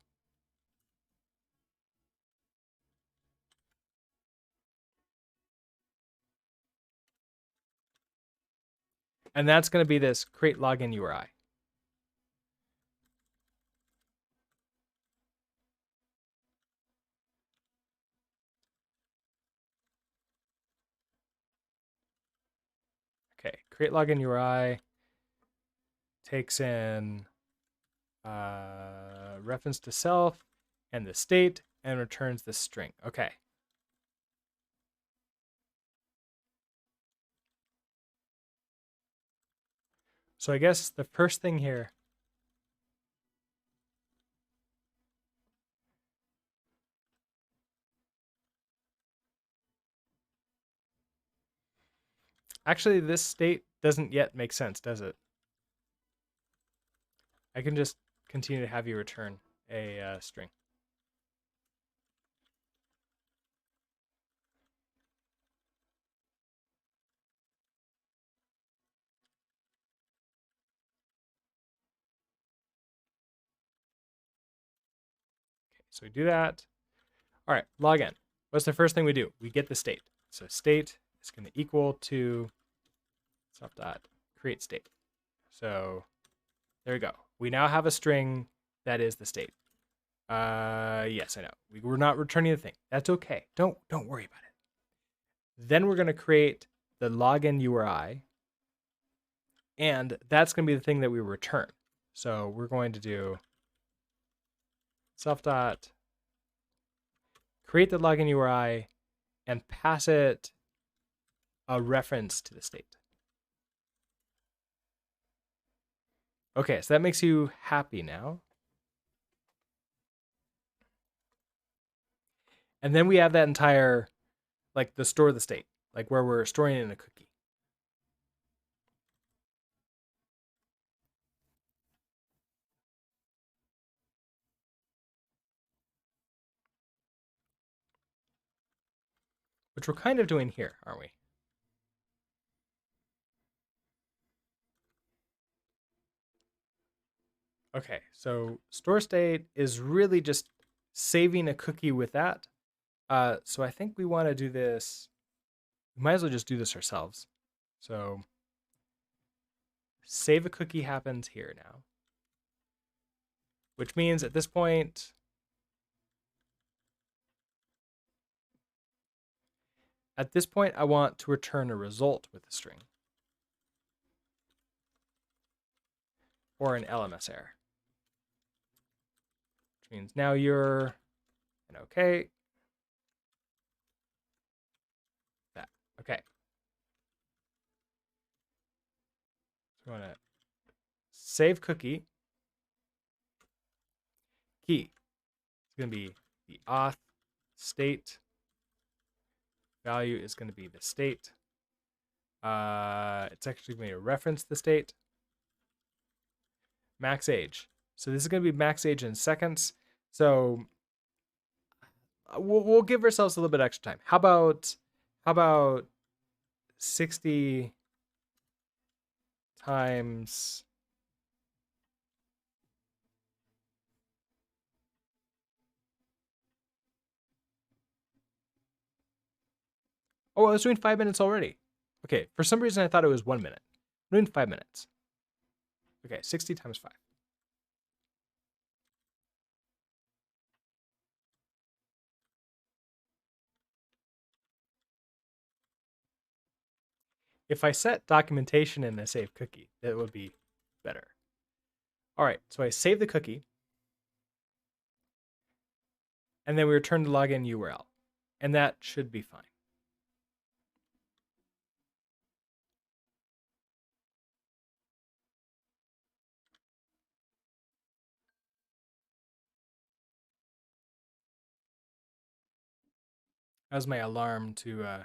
And that's going to be this create login URI. Okay, create login URI takes in reference to self and the state and returns the string. Okay. So I guess the first thing here, actually this state doesn't yet make sense, does it? I can just continue to have you return a string. Okay, so we do that. All right, login. What's the first thing we do? We get the state. So state is going to equal to self.create state. So there we go. We now have a string that is the state. Yes, I know. We're not returning the thing. That's okay. Don't worry about it. Then we're going to create the login URI, and that's going to be the thing that we return. So we're going to do self dot create the login URI and pass it a reference to the state. Okay, so that makes you happy now. And then we have that entire, like the store the state, like where we're storing it in a cookie. Which we're kind of doing here, aren't we? Okay, so store state is really just saving a cookie with that. So I think we want to do this. We might as well just do this ourselves. So save a cookie happens here now, which means at this point, I want to return a result with a string or an LMS error, which means now you're an okay. That okay. So we want to save cookie key. It's going to be the auth state. Value is going to be the state. It's actually going to reference the state. Max age. So this is going to be max age in seconds. So we'll give ourselves a little bit extra time. How about 60 times Oh, I was doing 5 minutes already. Okay, for some reason I thought it was 1 minute. I'm doing 5 minutes. Okay, 60 times 5. If I set documentation in the save cookie, that would be better. All right, so I save the cookie, and then we return the login URL, and that should be fine. That was my alarm to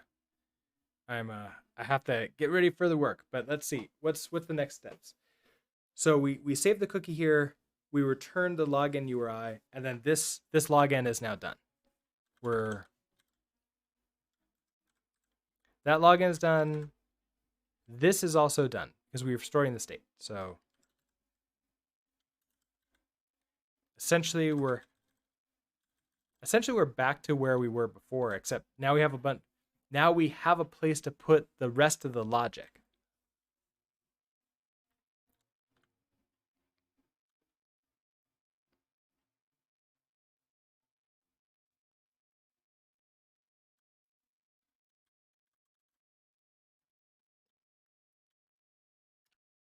I have to get ready for the work, but let's see. What's the next steps? So we save the cookie here, we return the login URI, and then this login is now done. That login is done. This is also done because we're storing the state. So essentially we're back to where we were before, except now we have a place to put the rest of the logic.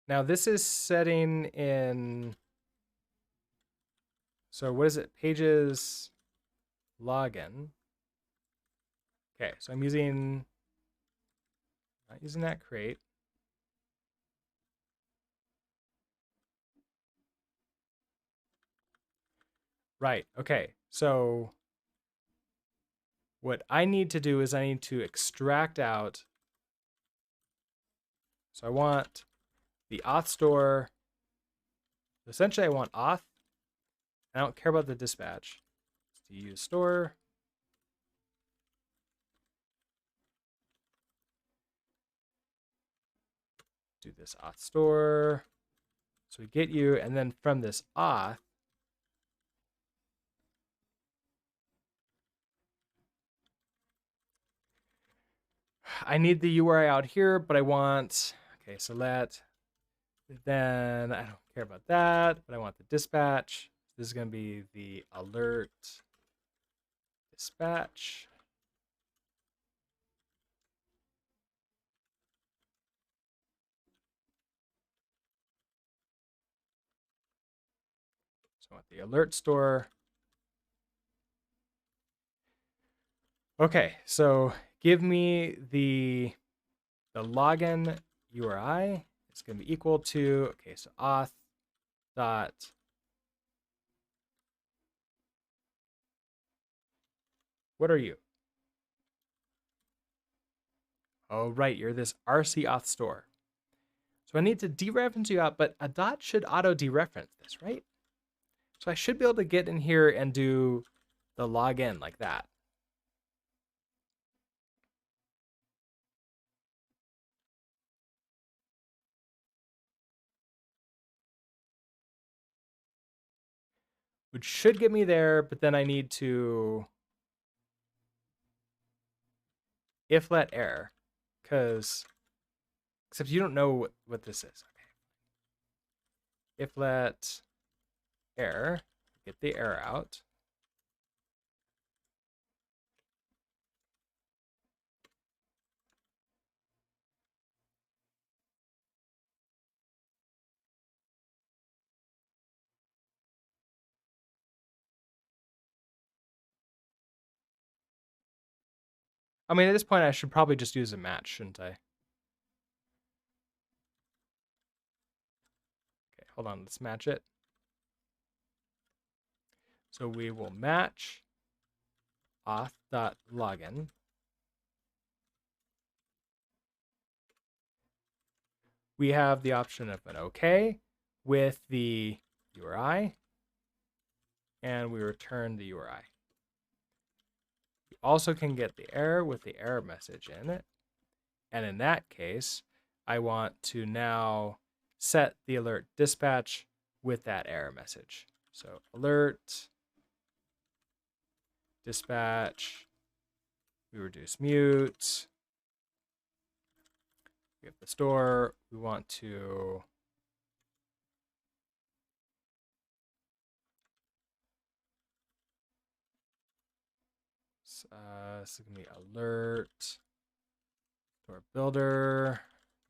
Now this is setting in, so what is it? Pages login. Okay, so I'm not using that create. Right, okay. So what I need to do is I need to extract out, so I want the auth store. Essentially I want auth. I don't care about the dispatch. To use store. Do this auth store. So we get you, and then from this auth, I need the URI out here, but I want, okay, so then I don't care about that, but I want the dispatch. This is going to be the alert dispatch. So I want the alert store. Okay, so give me the login URI. It's going to be equal to, okay, so auth dot, what are you? Oh, right, you're this RC auth store. So I need to dereference you out, but a dot should auto dereference this, right? So I should be able to get in here and do the login like that. which should get me there, but then I need to if let error, because except you don't know what this is. Okay. If let error, get the error out. I mean, at this point, I should probably just use a match, shouldn't I? Okay, hold on. Let's match it. So we will match auth.login. We have the option of an OK with the URI, and we return the URI. We also can get the error with the error message in it. And in that case, I want to now set the alert dispatch with that error message. So alert, dispatch, we reduce mute. We have the store. We want to this is gonna be alert, store builder,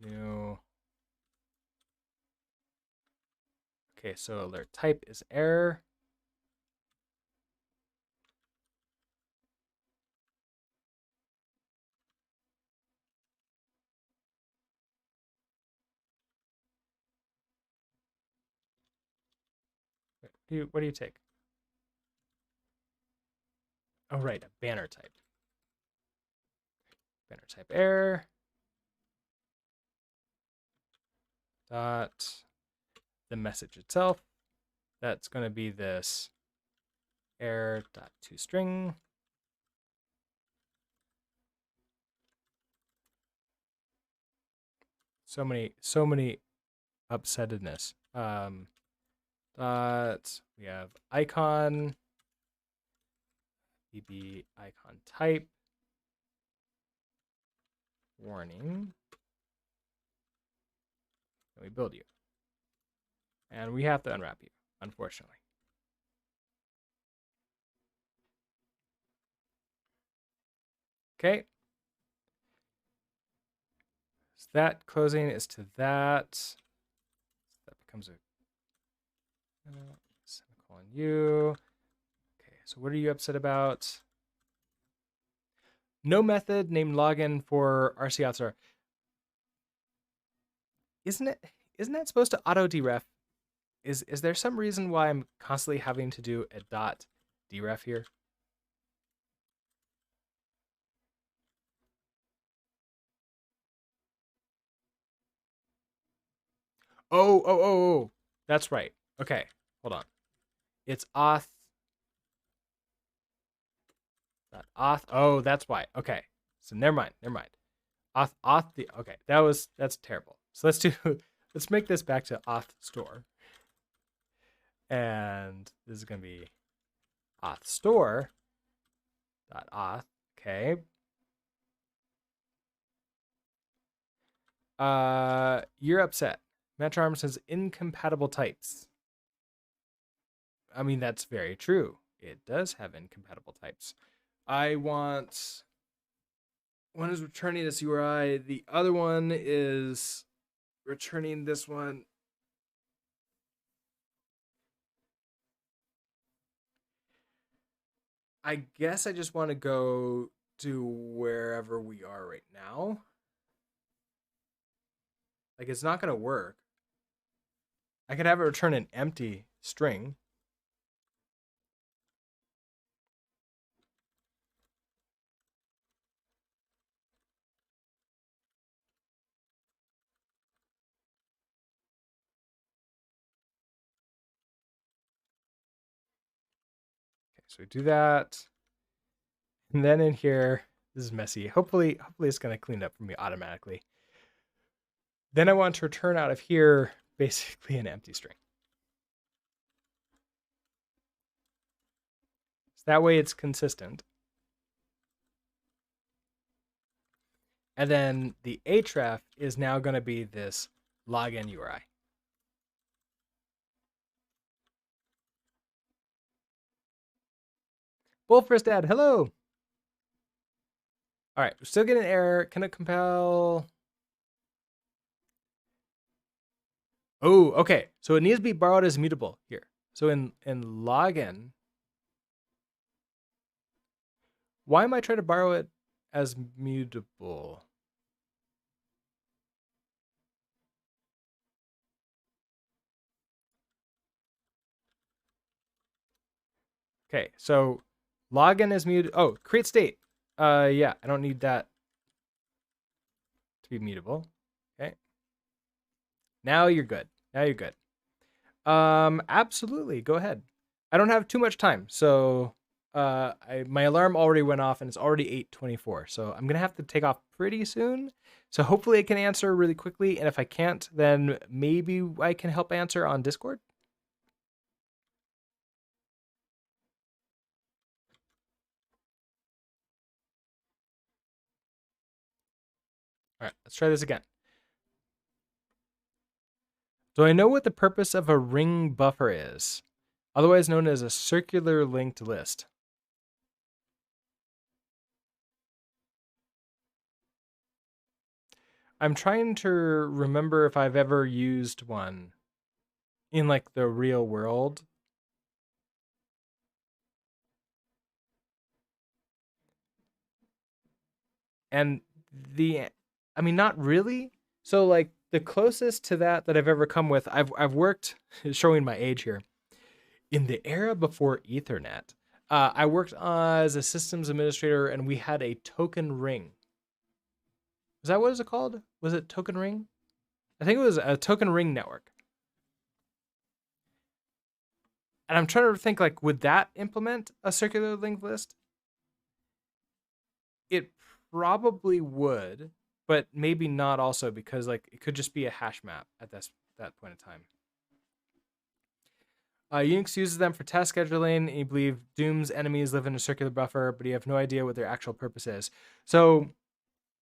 new. Okay, so alert type is error. What do you take? Oh, right, a banner type. Banner type error. Dot the message itself. That's going to be this error dot toString. So many upsetedness. Dot we have icon bb icon type warning, and we build you, and we have to unwrap you, unfortunately. Okay, so that closing is to that. That becomes a semicolon u. Okay, so what are you upset about? No method named login for RC auth. Isn't that supposed to auto deref? Is there some reason why I'm constantly having to do a dot deref here? Oh. That's right. Okay, hold on. It's auth. Auth. Oh, that's why. Okay. So never mind. Auth the okay. That's terrible. So let's make this back to auth store. And this is gonna be auth store dot auth. Okay. You're upset. Metrarm says incompatible types. I mean, that's very true. It does have incompatible types. One is returning this URI. The other one is returning this one. I guess I just want to go to wherever we are right now. Like, it's not going to work. I could have it return an empty string. Okay, so we do that. And then in here, this is messy. Hopefully it's going to clean it up for me automatically. Then I want to return out of here basically an empty string. That way it's consistent. And then the href is now going to be this login URI. Wolfrist Dad, hello. All right, we're still getting an error. Can it compel? Oh, okay. So it needs to be borrowed as mutable here. So in login, why am I trying to borrow it as mutable? Okay, so login is muted. Oh, create state. Yeah, I don't need that to be mutable. Okay. Now you're good. Now you're good. Absolutely. Go ahead. I don't have too much time, so my alarm already went off and it's already 8:24. So I'm gonna have to take off pretty soon. So hopefully I can answer really quickly, and if I can't, then maybe I can help answer on Discord. All right, let's try this again. Do I know what the purpose of a ring buffer is, otherwise known as a circular linked list? I'm trying to remember if I've ever used one in like the real world. And I mean, not really. So like the closest to that I've ever come with, I've worked, showing my age here, in the era before Ethernet. I worked as a systems administrator, and we had a token ring. Was that what is it called? Was it token ring? I think it was a token ring network. And I'm trying to think, like, would that implement a circular linked list? It probably would, but maybe not also, because like it could just be a hash map at that point in time. Unix uses them for task scheduling, and you believe Doom's enemies live in a circular buffer, but you have no idea what their actual purpose is. So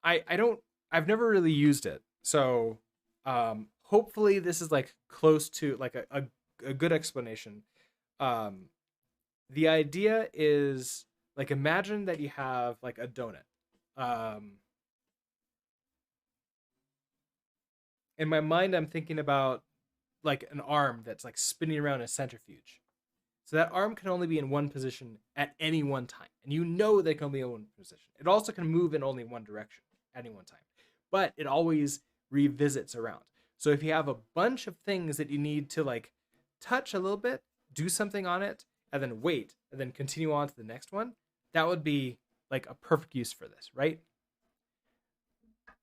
I've never really used it. So hopefully this is like close to like a good explanation. The idea is, like, imagine that you have like a donut. In my mind, I'm thinking about like an arm that's like spinning around a centrifuge. So that arm can only be in one position at any one time. And you know they can only be in one position. It also can move in only one direction at any one time. But it always revisits around. So if you have a bunch of things that you need to like touch a little bit, do something on it, and then wait, and then continue on to the next one, that would be like a perfect use for this, right?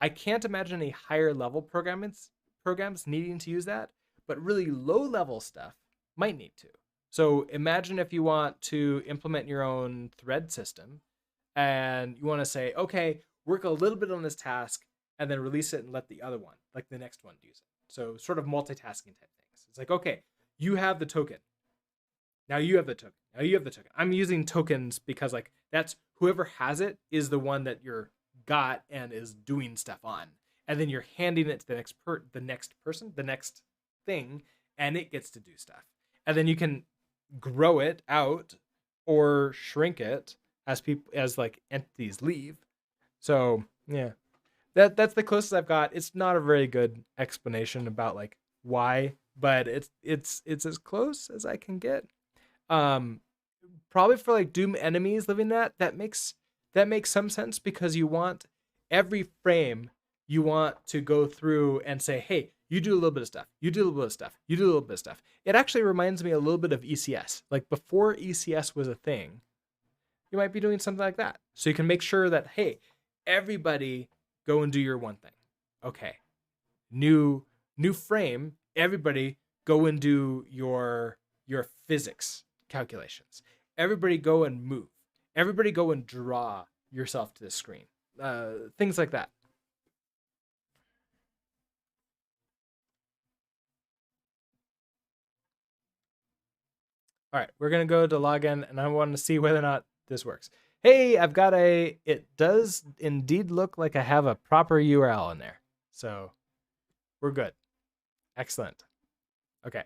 I can't imagine any higher level programs needing to use that, but really low level stuff might need to. So imagine if you want to implement your own thread system and you want to say, okay, work a little bit on this task and then release it and let the other one, like the next one, use it. So sort of multitasking type things. It's like, okay, you have the token. Now you have the token. Now you have the token. I'm using tokens because like that's whoever has it is the one that you're got and is doing stuff on. And then you're handing it to the next person, the next thing, and it gets to do stuff. And then you can grow it out or shrink it as like entities leave. So yeah, that's the closest I've got. It's not a very good explanation about like why, but it's as close as I can get. Um, Probably for like Doom enemies living that makes some sense, because you want every frame, you want to go through and say, hey, you do a little bit of stuff, you do a little bit of stuff, you do a little bit of stuff. It actually reminds me a little bit of ECS. Like before ECS was a thing, you might be doing something like that. So you can make sure that, hey, everybody go and do your one thing. Okay. New frame, everybody go and do your physics calculations. Everybody go and move. Everybody go and draw yourself to the screen. Things like that. All right, we're gonna go to login, and I want to see whether or not this works. Hey, I've got a. It does indeed look like I have a proper URL in there, so we're good. Excellent. Okay.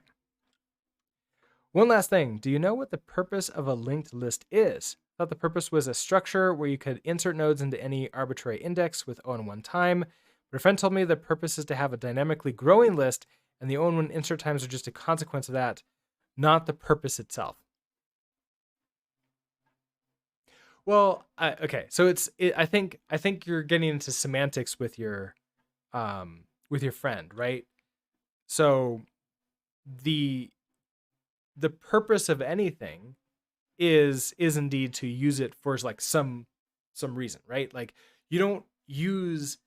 One last thing. Do you know what the purpose of a linked list is? I thought the purpose was a structure where you could insert nodes into any arbitrary index with O(1) time. But a friend told me the purpose is to have a dynamically growing list, and the O(1) insert times are just a consequence of that, not the purpose itself. Well, okay, so I think you're getting into semantics with your friend, right? So the the purpose of anything is indeed to use it for like some reason, right? Like you don't use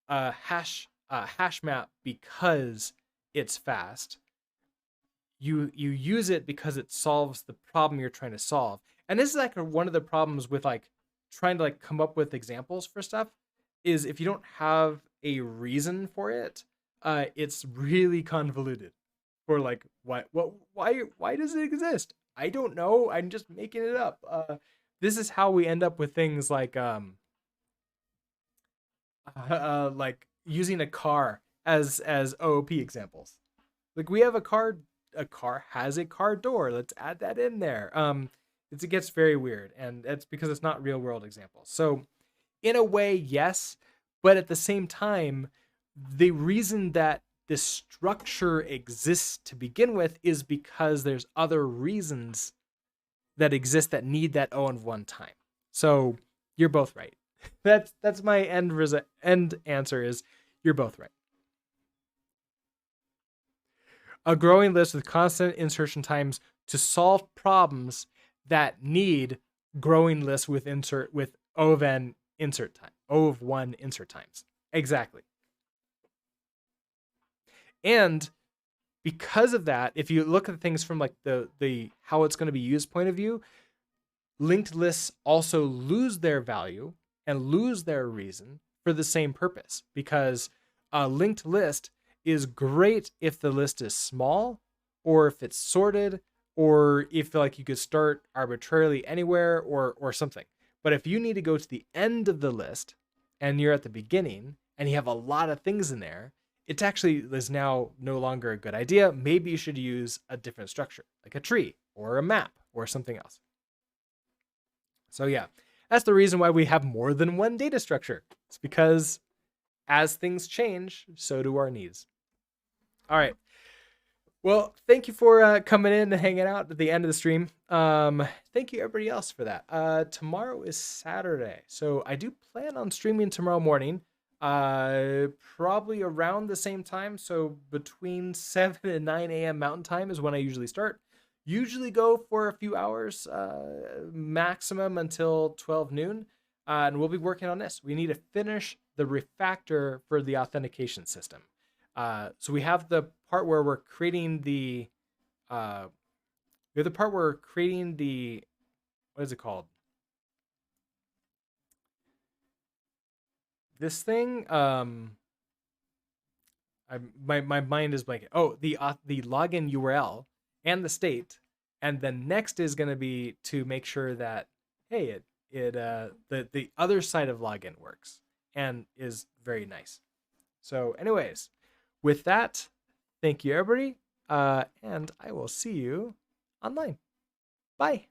a hash map because it's fast. You use it because it solves the problem you're trying to solve. And this is like one of the problems with like trying to like come up with examples for stuff is if you don't have a reason for it, it's really convoluted. For like why does it exist? I don't know. I'm just making it up. This is how we end up with things like using a car as OOP examples. Like we have a car has a car door. Let's add that in there. It gets very weird, and that's because it's not real world examples. So in a way, yes, but at the same time, the reason that this structure exists to begin with is because there's other reasons that exist that need that O(1) time. So you're both right. That's my end answer is you're both right. A growing list with constant insertion times to solve problems that need growing lists with O of n insert time, O of 1 insert times. Exactly. And because of that, if you look at things from like the how it's going to be used point of view, linked lists also lose their value and lose their reason for the same purpose, because a linked list is great if the list is small or if it's sorted or if like you could start arbitrarily anywhere or something. But if you need to go to the end of the list and you're at the beginning and you have a lot of things in there, it actually is now no longer a good idea. Maybe you should use a different structure, like a tree or a map or something else. So yeah, that's the reason why we have more than one data structure. It's because as things change, so do our needs. All right. Well, thank you for coming in and hanging out at the end of the stream. Thank you everybody else for that. Tomorrow is Saturday, so I do plan on streaming tomorrow morning. Probably around the same time, so between 7 and 9 a.m. Mountain Time is when I usually start. Usually go for a few hours, maximum until 12 noon, and we'll be working on this. We need to finish the refactor for the authentication system. So we have the part where we're creating the what is it called? This thing. My mind is blanking. Oh, the login URL and the state, and then next is going to be to make sure that hey, the other side of login works and is very nice. So, anyways, with that, thank you everybody, and I will see you online. Bye.